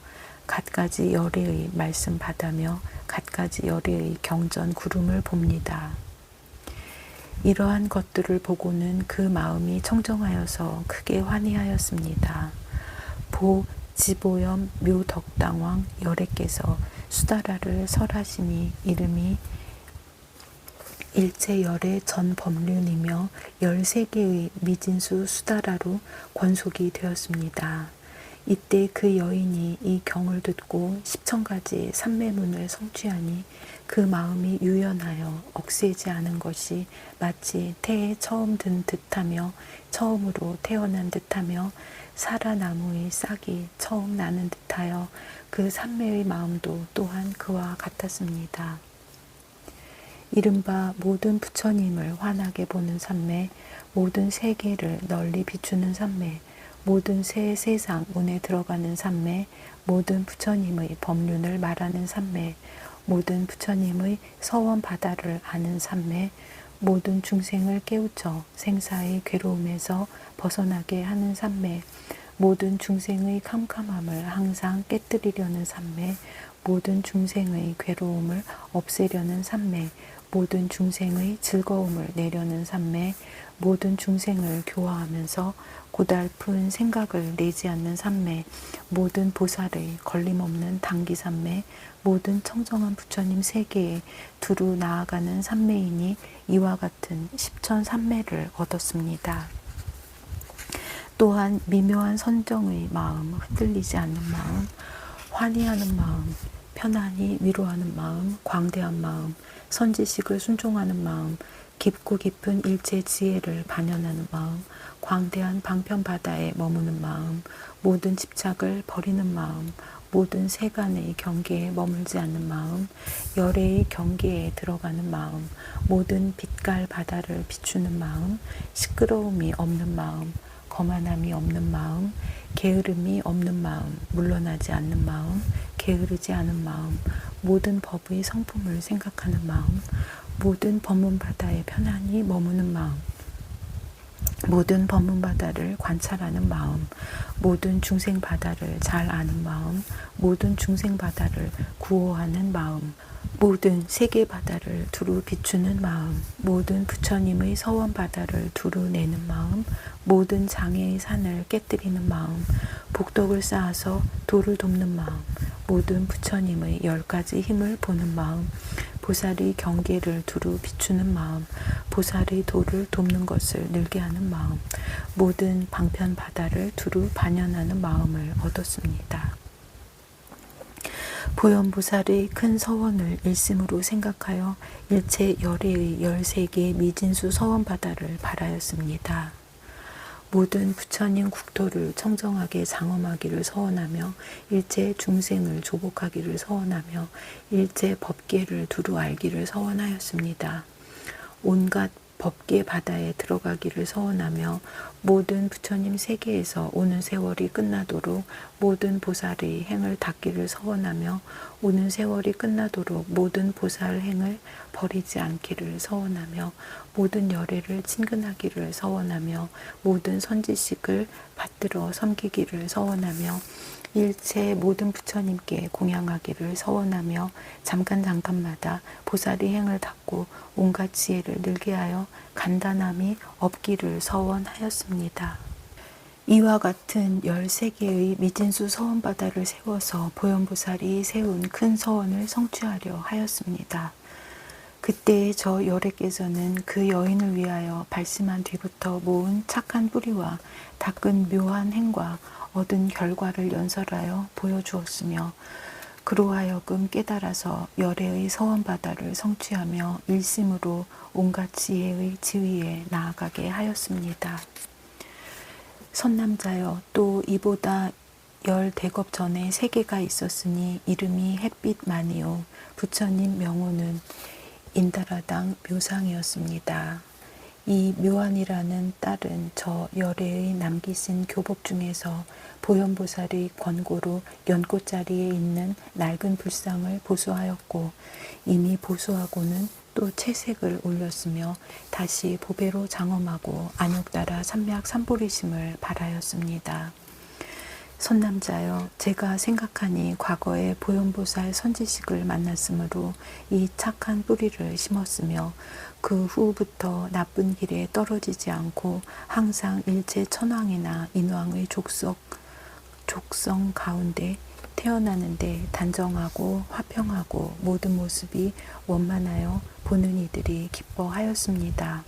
Speaker 1: 갖가지 열애의 말씀 바다며 갖가지 열애의 경전 구름을 봅니다. 이러한 것들을 보고는 그 마음이 청정하여서 크게 환희하였습니다. 지보염 묘덕당왕 열애께서 수다라를 설하시니 이름이 일체 열의 전 법륜이며 13개의 미진수 수다라로 권속이 되었습니다. 이때 그 여인이 이 경을 듣고 10,000가지 삼매문을 성취하니 그 마음이 유연하여 억세지 않은 것이 마치 태에 처음 든 듯하며 처음으로 태어난 듯하며 사라나무의 싹이 처음 나는 듯하여 그 삼매의 마음도 또한 그와 같았습니다. 이른바 모든 부처님을 환하게 보는 삼매, 모든 세계를 널리 비추는 삼매, 모든 새 세상 문에 들어가는 삼매, 모든 부처님의 법륜을 말하는 삼매, 모든 부처님의 서원 바다를 아는 삼매, 모든 중생을 깨우쳐 생사의 괴로움에서 벗어나게 하는 삼매, 모든 중생의 캄캄함을 항상 깨뜨리려는 삼매, 모든 중생의 괴로움을 없애려는 삼매, 모든 중생의 즐거움을 내려는 삼매, 모든 중생을 교화하면서 고달픈 생각을 내지 않는 삼매, 모든 보살의 걸림없는 단기 삼매, 모든 청정한 부처님 세계에 두루 나아가는 삼매이니 이와 같은 10,000삼매를 얻었습니다. 또한 미묘한 선정의 마음, 흔들리지 않는 마음, 환희하는 마음, 편안히 위로하는 마음, 광대한 마음, 선지식을 순종하는 마음, 깊고 깊은 일체 지혜를 반영하는 마음, 광대한 방편 바다에 머무는 마음, 모든 집착을 버리는 마음, 모든 세간의 경계에 머물지 않는 마음, 열애의 경계에 들어가는 마음, 모든 빛깔 바다를 비추는 마음, 시끄러움이 없는 마음, 거만함이 없는 마음, 게으름이 없는 마음, 물러나지 않는 마음, 게으르지 않은 마음, 모든 법의 성품을 생각하는 마음, 모든 법문 바다에 편안히 머무는 마음, 모든 법문 바다를 관찰하는 마음, 모든 중생 바다를 잘 아는 마음, 모든 중생 바다를 구호하는 마음, 모든 세계 바다를 두루 비추는 마음, 모든 부처님의 서원 바다를 두루 내는 마음, 모든 장애의 산을 깨뜨리는 마음, 복덕을 쌓아서 도를 돕는 마음, 모든 부처님의 10가지 힘을 보는 마음, 보살의 경계를 두루 비추는 마음, 보살의 도를 돕는 것을 늘게 하는 마음, 모든 방편 바다를 두루 반연하는 마음을 얻었습니다. 보현보살의 큰 서원을 일심으로 생각하여 일체 열애의 13개 미진수 서원 바다를 발하였습니다. 모든 부처님 국토를 청정하게 장엄하기를 서원하며 일체 중생을 조복하기를 서원하며 일체 법계를 두루 알기를 서원하였습니다. 온갖 법계 바다에 들어가기를 서원하며 모든 부처님 세계에서 오는 세월이 끝나도록 모든 보살의 행을 닦기를 서원하며 오는 세월이 끝나도록 모든 보살 행을 버리지 않기를 서원하며 모든 열애를 친근하기를 서원하며 모든 선지식을 받들어 섬기기를 서원하며 일체 모든 부처님께 공양하기를 서원하며 잠깐마다 보살의 행을 닦고 온갖 지혜를 늘게 하여 간단함이 없기를 서원하였습니다. 이와 같은 13개의 미진수 서원바다를 세워서 보현보살이 세운 큰 서원을 성취하려 하였습니다. 그때의 저 열애께서는 그 여인을 위하여 발심한 뒤부터 모은 착한 뿌리와 닦은 묘한 행과 얻은 결과를 연설하여 보여주었으며 그로 하여금 깨달아서 열애의 서원바다를 성취하며 일심으로 온갖 지혜의 지위에 나아가게 하였습니다. 선남자여, 또 이보다 10대겁 전에 세계가 있었으니 이름이 햇빛만이요 부처님 명호는 인다라당 묘상이었습니다. 이 묘안이라는 딸은 저 열애의 남기신 교법 중에서 보현보살의 권고로 연꽃자리에 있는 낡은 불상을 보수하였고 이미 보수하고는 또 채색을 올렸으며 다시 보배로 장엄하고 안욕따라 삼약 삼보리심을 발하였습니다. 선남자여, 제가 생각하니 과거에 보현보살 선지식을 만났으므로 이 착한 뿌리를 심었으며 그 후부터 나쁜 길에 떨어지지 않고 항상 일체 천왕이나 인왕의 족성 가운데 태어나는데 단정하고 화평하고 모든 모습이 원만하여 보는 이들이 기뻐하였습니다.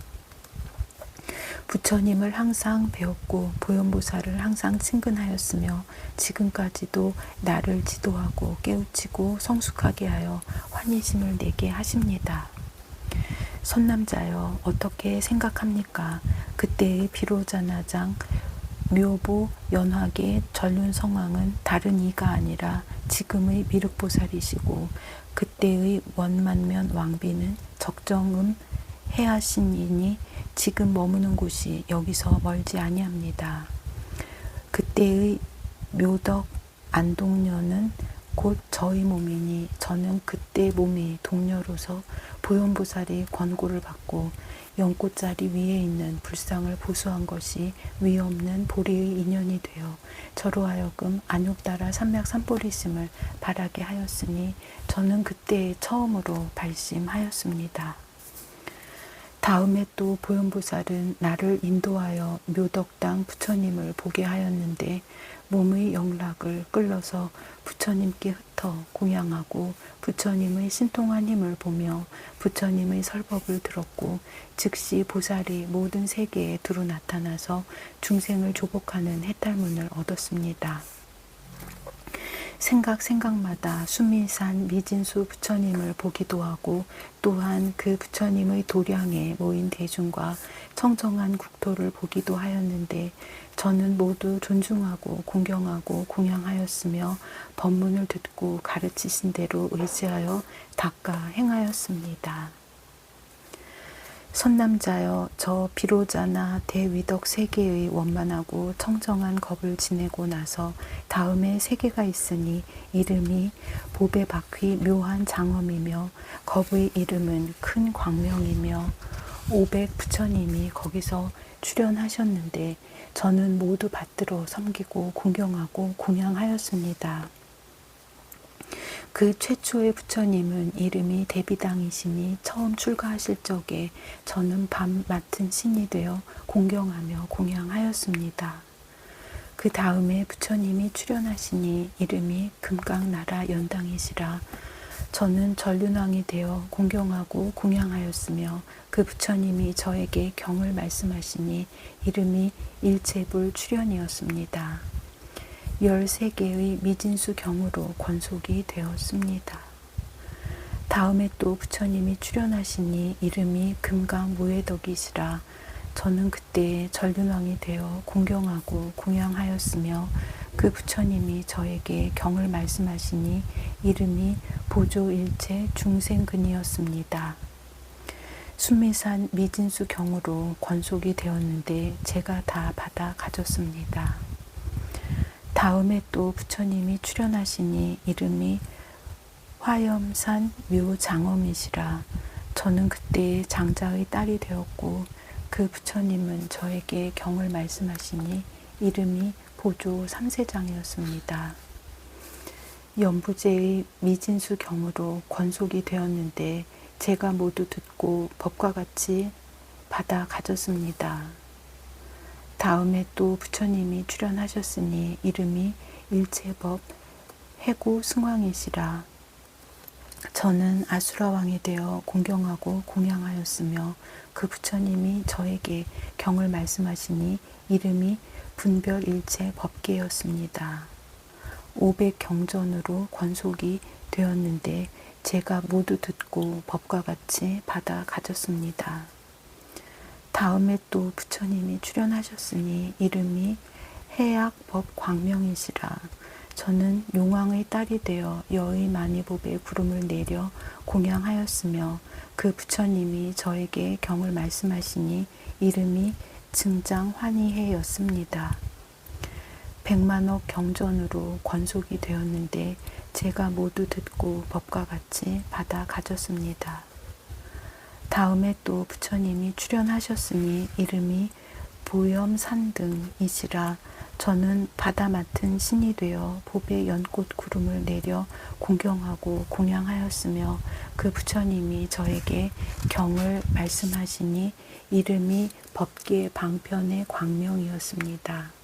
Speaker 1: 부처님을 항상 배웠고 보현보살을 항상 친근하였으며 지금까지도 나를 지도하고 깨우치고 성숙하게 하여 환희심을 내게 하십니다. 선남자여, 어떻게 생각합니까? 그때의 비로자나장 묘보 연화계 전륜성왕은 다른 이가 아니라 지금의 미륵보살이시고 그때의 원만면 왕비는 적정음 해하신이니 지금 머무는 곳이 여기서 멀지 아니합니다. 그때의 묘덕 안동녀는 곧 저의 몸이니 저는 그때 몸의 동녀로서 보현보살의 권고를 받고 연꽃자리 위에 있는 불상을 보수한 것이 위없는 보리의 인연이 되어 저로 하여금 안욕따라 삼약 삼보리심을 바라게 하였으니 저는 그때 처음으로 발심하였습니다. 다음에 또 보현보살은 나를 인도하여 묘덕당 부처님을 보게 하였는데 몸의 영락을 끌러서 부처님께 흩어 공양하고 부처님의 신통한 힘을 보며 부처님의 설법을 들었고 즉시 보살이 모든 세계에 두루 나타나서 중생을 조복하는 해탈문을 얻었습니다. 생각마다 수미산 미진수 부처님을 보기도 하고 또한 그 부처님의 도량에 모인 대중과 청정한 국토를 보기도 하였는데 저는 모두 존중하고 공경하고 공양하였으며 법문을 듣고 가르치신 대로 의지하여 닦아 행하였습니다. 선남자여, 저 비로자나 대위덕 세계의 원만하고 청정한 겁을 지내고 나서 다음에 세계가 있으니 이름이 보배 바퀴 묘한 장엄이며 겁의 이름은 큰 광명이며 500 부처님이 거기서 출연하셨는데 저는 모두 받들어 섬기고 공경하고 공양하였습니다. 그 최초의 부처님은 이름이 대비당이시니 처음 출가하실 적에 저는 밤 맡은 신이 되어 공경하며 공양하였습니다. 그 다음에 부처님이 출연하시니 이름이 금강나라 연당이시라. 저는 전륜왕이 되어 공경하고 공양하였으며 그 부처님이 저에게 경을 말씀하시니 이름이 일체불 출연이었습니다. 13개의 미진수 경으로 권속이 되었습니다. 다음에 또 부처님이 출연하시니 이름이 금강무해덕이시라. 저는 그때 전륜왕이 되어 공경하고 공양하였으며 그 부처님이 저에게 경을 말씀하시니 이름이 보조일체 중생근이었습니다. 순미산 미진수 경으로 권속이 되었는데 제가 다 받아 가졌습니다. 다음에 또 부처님이 출연하시니 이름이 화염산 묘장엄이시라. 저는 그때 장자의 딸이 되었고 그 부처님은 저에게 경을 말씀하시니 이름이 보조 삼세장이었습니다. 연부제의 미진수 경으로 권속이 되었는데 제가 모두 듣고 법과 같이 받아 가졌습니다. 다음에 또 부처님이 출연하셨으니 이름이 일체법 해구 승왕이시라. 저는 아수라왕이 되어 공경하고 공양하였으며 그 부처님이 저에게 경을 말씀하시니 이름이 분별일체 법계였습니다. 500경전으로 권속이 되었는데 제가 모두 듣고 법과 같이 받아 가졌습니다. 다음에 또 부처님이 출연하셨으니 이름이 해악법 광명이시라. 저는 용왕의 딸이 되어 여의 만이법의 구름을 내려 공양하였으며 그 부처님이 저에게 경을 말씀하시니 이름이 증장환희해였습니다. 100만억 경전으로 권속이 되었는데 제가 모두 듣고 법과 같이 받아 가졌습니다. 다음에 또 부처님이 출연하셨으니 이름이 보염산등이시라. 저는 바다 맡은 신이 되어 보배 연꽃 구름을 내려 공경하고 공양하였으며 그 부처님이 저에게 경을 말씀하시니 이름이 법계 방편의 광명이었습니다.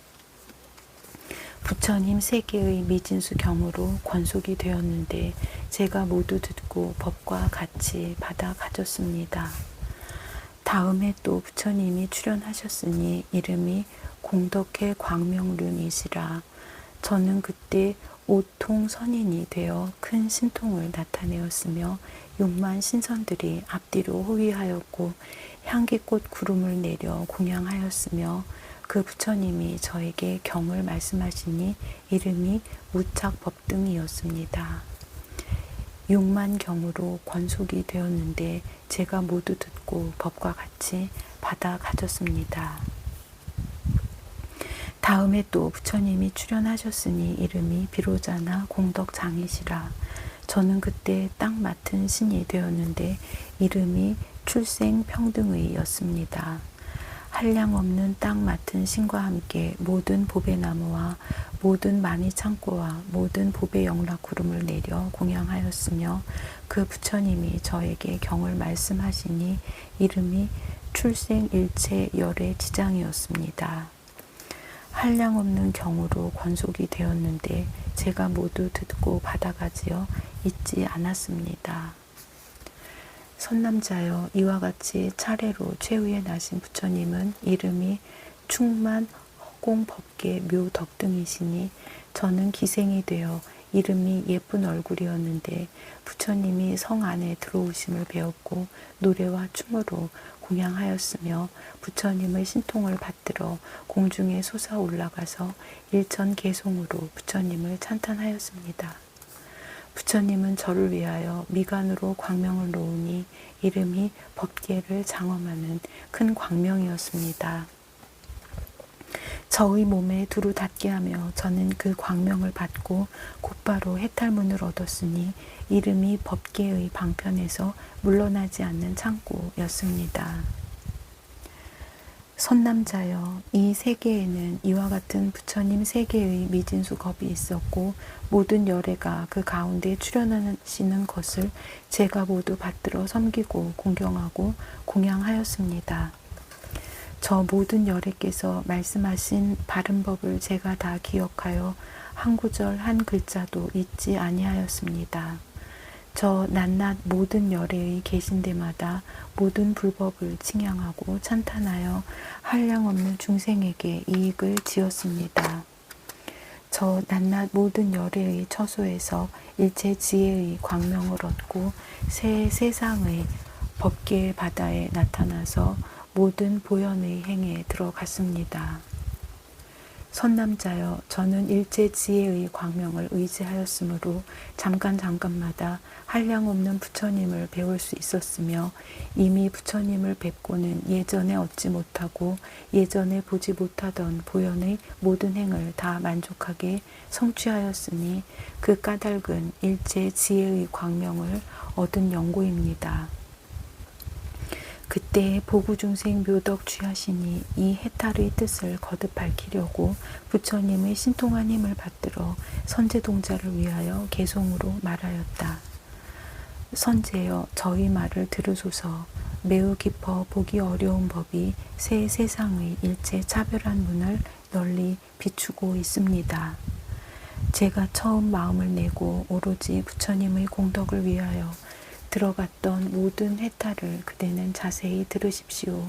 Speaker 1: 부처님 세계의 미진수 경으로 권속이 되었는데 제가 모두 듣고 법과 같이 받아 가졌습니다. 다음에 또 부처님이 출연하셨으니 이름이 공덕해 광명륜이시라. 저는 그때 오통 선인이 되어 큰 신통을 나타내었으며 6만 신선들이 앞뒤로 호위하였고 향기꽃 구름을 내려 공양하였으며 그 부처님이 저에게 경을 말씀하시니 이름이 무착법등이었습니다. 6만 경으로 권속이 되었는데 제가 모두 듣고 법과 같이 받아 가졌습니다. 다음에 또 부처님이 출연하셨으니 이름이 비로자나 공덕장이시라. 저는 그때 딱 맡은 신이 되었는데 이름이 출생평등의였습니다. 한량없는 딱 맡은 신과 함께 모든 보배나무와 모든 만이창고와 모든 보배영락 구름을 내려 공양하였으며 그 부처님이 저에게 경을 말씀하시니 이름이 출생일체 열의 지장이었습니다. 한량없는 경우로 권속이 되었는데 제가 모두 듣고 받아가지어 잊지 않았습니다. 선남자여, 이와 같이 차례로 최후에 나신 부처님은 이름이 충만 허공법계 묘덕등이시니 저는 기생이 되어 이름이 예쁜 얼굴이었는데 부처님이 성 안에 들어오심을 배웠고 노래와 춤으로 공양하였으며 부처님의 신통을 받들어 공중에 솟아 올라가서 일천 개송으로 부처님을 찬탄하였습니다. 부처님은 저를 위하여 미간으로 광명을 놓으니 이름이 법계를 장엄하는 큰 광명이었습니다. 저의 몸에 두루 닿게 하며 저는 그 광명을 받고 곧바로 해탈문을 얻었으니 이름이 법계의 방편에서 물러나지 않는 창고였습니다. 선남자여, 이 세계에는 이와 같은 부처님 세계의 미진수 겁이 있었고 모든 열애가 그 가운데 출현하시는 것을 제가 모두 받들어 섬기고 공경하고 공양하였습니다. 저 모든 열애께서 말씀하신 바른 법을 제가 다 기억하여 한 구절 한 글자도 잊지 아니하였습니다. 저 낱낱 모든 열애의 계신 데마다 모든 불법을 칭양하고 찬탄하여 한량없는 중생에게 이익을 지었습니다. 저 낱낱 모든 열애의 처소에서 일체 지혜의 광명을 얻고 새 세상의 법계의 바다에 나타나서 모든 보현의 행에 들어갔습니다. 선남자여, 저는 일체 지혜의 광명을 의지하였으므로 잠깐마다 한량없는 부처님을 배울 수 있었으며 이미 부처님을 뵙고는 예전에 얻지 못하고 예전에 보지 못하던 보현의 모든 행을 다 만족하게 성취하였으니 그 까닭은 일체 지혜의 광명을 얻은 연고입니다. 그때 보구중생 묘덕 취하시니 이 해탈의 뜻을 거듭 밝히려고 부처님의 신통한 힘을 받들어 선제동자를 위하여 개송으로 말하였다. 선제여, 저희 말을 들으소서. 매우 깊어 보기 어려운 법이 새 세상의 일체 차별한 문을 널리 비추고 있습니다. 제가 처음 마음을 내고 오로지 부처님의 공덕을 위하여 들어갔던 모든 해탈을 그대는 자세히 들으십시오.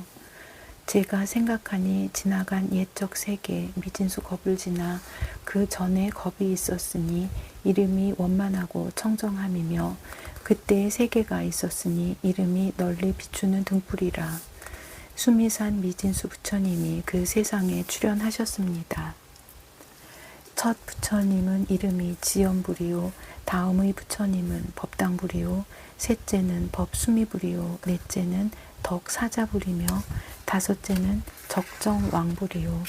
Speaker 1: 제가 생각하니 지나간 옛적 세계 미진수 겁을 지나 그 전에 겁이 있었으니 이름이 원만하고 청정함이며 그때의 세계가 있었으니 이름이 널리 비추는 등불이라. 수미산 미진수 부처님이 그 세상에 출현하셨습니다. 첫 부처님은 이름이 지연불이요, 다음의 부처님은 법당불이요, 셋째는 법수미불이요, 넷째는 덕사자불이며 다섯째는 적정왕불이요,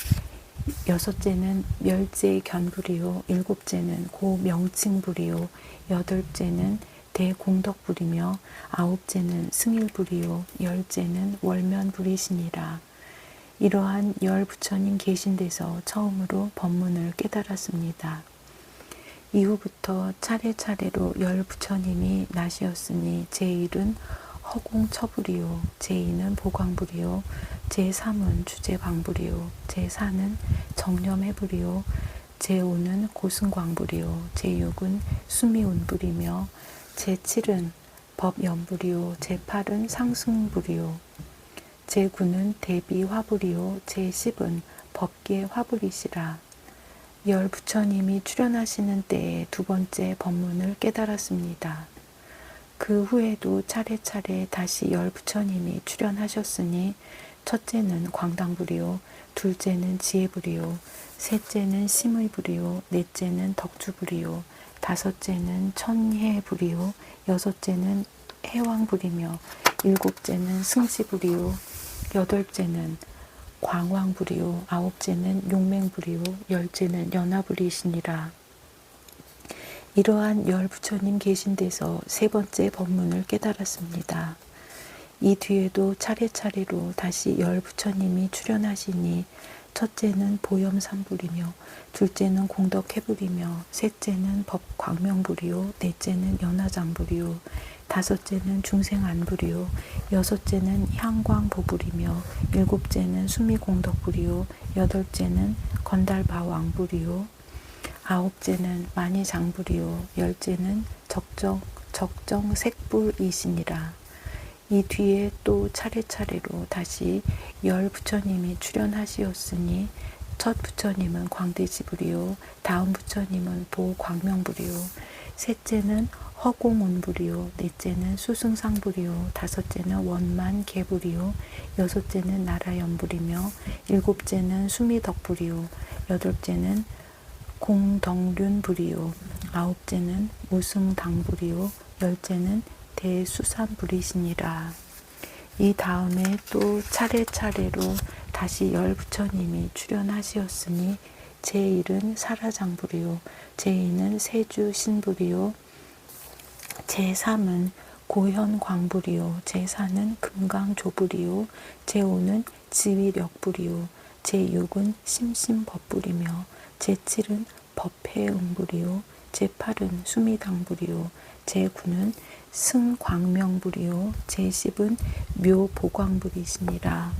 Speaker 1: 여섯째는 멸제견불이요, 일곱째는 고명칭불이요, 여덟째는 대공덕불이며 아홉째는 승일불이요, 열째는 월면불이시니라. 이러한 열 부처님 계신 데서 처음으로 법문을 깨달았습니다. 이후부터 차례차례로 열 부처님이 나시었으니 제1은 허공처불이요, 제2는 보광불이요, 제3은 주제광불이요, 제4는 정념해불이요, 제5는 고승광불이요, 제6은 수미운불이며 제7은 법연불이요, 제8은 상승불이요, 제9는 대비화불이요, 제10은 법계화불이시라. 열 부처님이 출현하시는 때에 두 번째 법문을 깨달았습니다. 그 후에도 차례차례 다시 열 부처님이 출현하셨으니 첫째는 광당불이요, 둘째는 지혜불이요, 셋째는 심의불이요, 넷째는 덕주불이요, 다섯째는 천혜불이요, 여섯째는 해왕불이며 일곱째는 승지불이요, 여덟째는 광왕불이요, 아홉째는 용맹불이요, 열째는 연화불이시니라. 이러한 열 부처님 계신 데서 세 번째 법문을 깨달았습니다. 이 뒤에도 차례차례로 다시 열 부처님이 출현하시니 첫째는 보염삼불이며 둘째는 공덕해불이며 셋째는 법광명불이요, 넷째는 연화장불이요, 다섯째는 중생안불이요, 여섯째는 향광보불이며 일곱째는 수미공덕불이요, 여덟째는 건달바왕불이요, 아홉째는 만이장불이요, 열째는 적정색불이시니라. 이 뒤에 또 차례차례로 다시 열 부처님이 출현하시었으니 첫 부처님은 광대지불이요. 다음 부처님은 보광명불이요. 셋째는 허공운불이요. 넷째는 수승상불이요. 다섯째는 원만개불이요. 여섯째는 나라연불이며 일곱째는 수미덕불이요. 여덟째는 공덕륜불이요. 아홉째는 무승당불이요. 열째는 대수산불이시니라. 이 다음에 또 차례차례로 다시 열 부처님이 출연하시었으니 제1은 사라장불이요. 제2는 세주신불이요. 제3은 고현광불이요. 제4는 금강조불이요. 제5는 지위력불이요. 제6은 심심법불이며 제7은 법회음불이요. 제8은 수미당불이요. 제9는 승광명불이요. 제10은 묘보광불이시니라.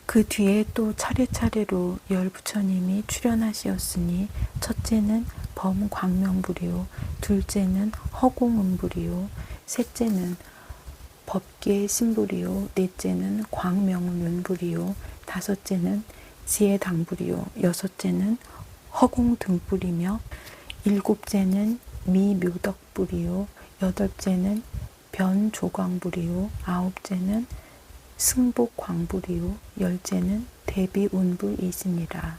Speaker 1: 그 뒤에 또 차례차례로 열 부처님이 출연하시었으니 첫째는 범광명불이요. 둘째는 허공음불이요. 셋째는 법계신불이요. 넷째는 광명륜불이요. 다섯째는 지혜당불이요. 여섯째는 허공등불이며 일곱째는 미묘덕불이요. 여덟째는 변조광불이요. 아홉째는 승복광불이요. 열째는 대비운불이시니라.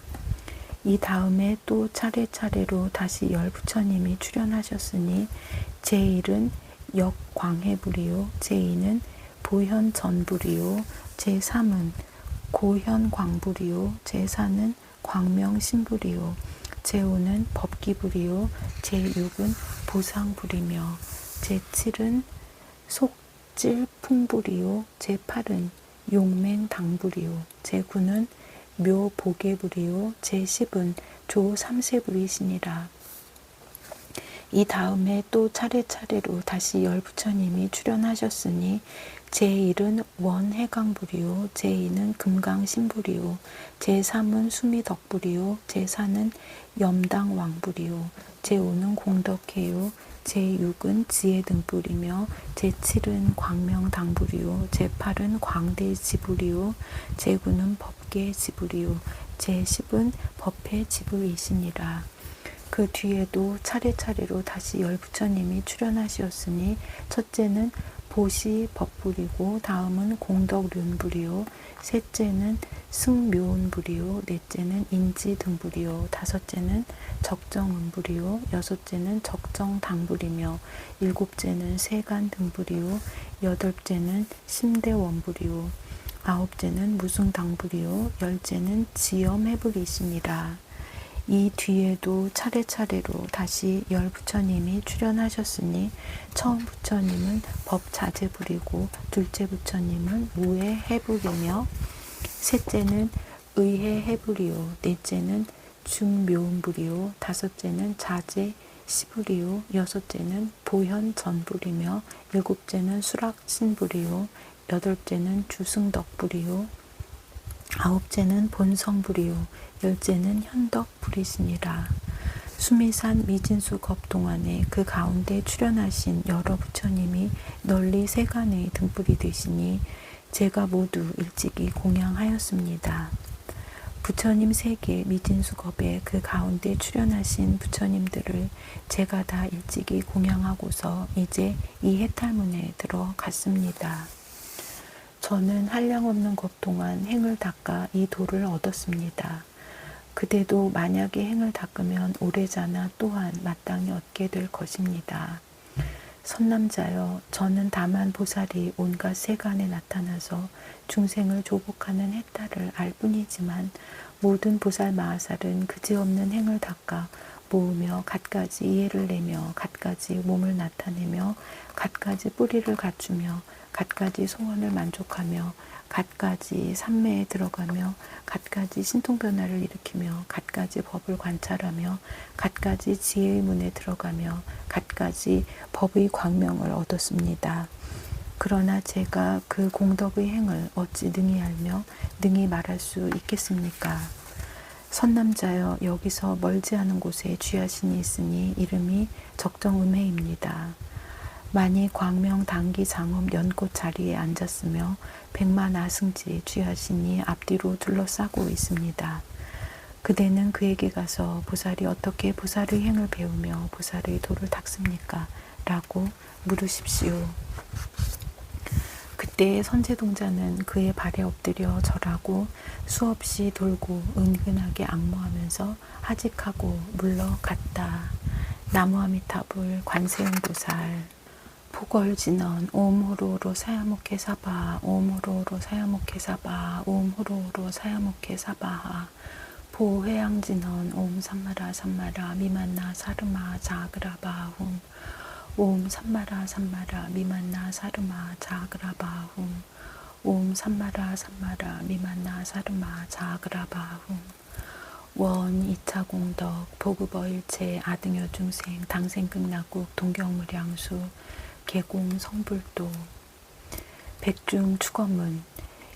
Speaker 1: 이 다음에 또 차례차례로 다시 열 부처님이 출연하셨으니 제1은 역광해불이요. 제2는 보현전불이요. 제3은 고현광불이요. 제4는 광명신불이요. 제5는 법기불이요. 제6은 보상불이며 제7은 속질풍불이요. 제8은 용맹당불이요. 제9는 묘보계불이요. 제10은 조삼세불이시니라. 이 다음에 또 차례차례로 다시 열 부처님이 출연하셨으니 제1은 원해강불이요. 제2는 금강신불이요. 제3은 수미덕불이요. 제4는 염당왕불이요. 제5는 공덕해요. 제6은 지혜등불이며 제7은 광명당불이요. 제8은 광대지불이요. 제9는 법계지불이요. 제10은 법회지불이시니라. 그 뒤에도 차례차례로 다시 열 부처님이 출연하시었으니 첫째는 보시법불이고 다음은 공덕륜불이요. 셋째는 승묘운불이요. 넷째는 인지등불이요. 다섯째는 적정은불이요. 여섯째는 적정당불이며 일곱째는 세간등불이요. 여덟째는 심대원불이요. 아홉째는 무승당불이요. 열째는 지엄해불이시니라. 이 뒤에도 차례차례로 다시 열 부처님이 출연하셨으니 처음 부처님은 법자재불이고 둘째 부처님은 무해해불이며 셋째는 의해해불이요. 넷째는 중묘운불이요. 다섯째는 자재시불이요. 여섯째는 보현전불이며 일곱째는 수락신불이요. 여덟째는 주승덕불이요. 아홉째는 본성불이요. 열째는 현덕불이시니라. 수미산 미진수 겁동안에 그 가운데 출연하신 여러 부처님이 널리 세간의 등불이 되시니 제가 모두 일찍이 공양하였습니다. 부처님 세계 미진수겁에 그 가운데 출연하신 부처님들을 제가 다 일찍이 공양하고서 이제 이 해탈문에 들어갔습니다. 저는 한량없는 것 동안 행을 닦아 이 도를 얻었습니다. 그대도 만약에 행을 닦으면 오래자나 또한 마땅히 얻게 될 것입니다. 선남자여, 저는 다만 보살이 온갖 세간에 나타나서 중생을 조복하는 해탈을 알 뿐이지만 모든 보살 마하살은 그지없는 행을 닦아 모으며 갖가지 이해를 내며 갖가지 몸을 나타내며 갖가지 뿌리를 갖추며 갖가지 소원을 만족하며 갖가지 삼매에 들어가며 갖가지 신통변화를 일으키며 갖가지 법을 관찰하며 갖가지 지혜의 문에 들어가며 갖가지 법의 광명을 얻었습니다. 그러나 제가 그 공덕의 행을 어찌 능히 알며 능히 말할 수 있겠습니까? 선남자여, 여기서 멀지 않은 곳에 쥐하신이 있으니 이름이 적정음해입니다. 만이 광명 당기 장엄 연꽃 자리에 앉았으며 백만 아승지 쥐하신이 앞뒤로 둘러싸고 있습니다. 그대는 그에게 가서 보살이 어떻게 보살의 행을 배우며 보살의 도를 닦습니까? 라고 물으십시오. 그때 선제동자는 그의 발에 엎드려 절하고 수없이 돌고 은근하게 악모하면서 하직하고 물러갔다. 나무아미타불 관세음보살 포걸진언 옴호로로 사야목해 사바 옴호로로 사야목해 사바 옴호로로 사야목해 사바하 보회양진언 옴 삼마라 삼마라 미만나 사르마 자그라바훔 옴 삼마라 삼마라 미만나 사르마 자그라바훔 옴 삼마라 삼마라 미만나 사르마 자그라바훔 원 2차 공덕 보급어일체 아등여 중생 당생극락국 동경무량수 개공 성불도 백중 축어문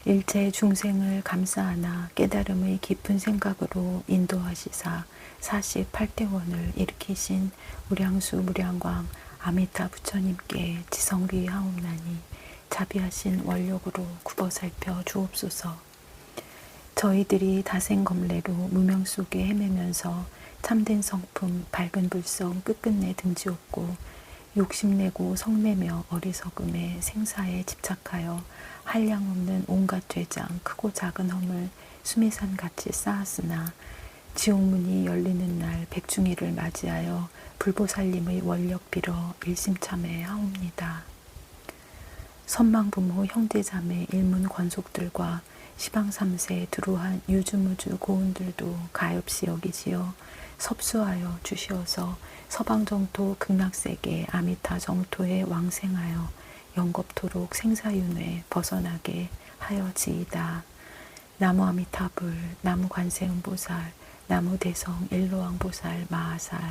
Speaker 1: 일체 중생을 감사하나 깨달음의 깊은 생각으로 인도하시사 48대원을 일으키신 무량수 무량광 아미타 부처님께 지성리하옵나니 자비하신 원력으로 굽어 살펴 주옵소서. 저희들이 다생검래로 무명 속에 헤매면서 참된 성품 밝은 불성 끝끝내 등지었고 욕심내고 성매며 어리석음에 생사에 집착하여 한량없는 온갖 죄장 크고 작은 험을 수미산같이 쌓았으나 지옥문이 열리는 날 백중일을 맞이하여 불보살님의 원력 빌어 일심참회하옵니다. 선망부모 형제자매 일문 권속들과 시방3세 두루한 유주무주 고운들도 가엾이 여기지어 섭수하여 주시어서 서방정토 극락세계 아미타 정토에 왕생하여 영겁토록 생사윤회 벗어나게 하여지이다. 나무 아미타불, 나무 관세음보살, 나무 대성 일로왕보살 마하살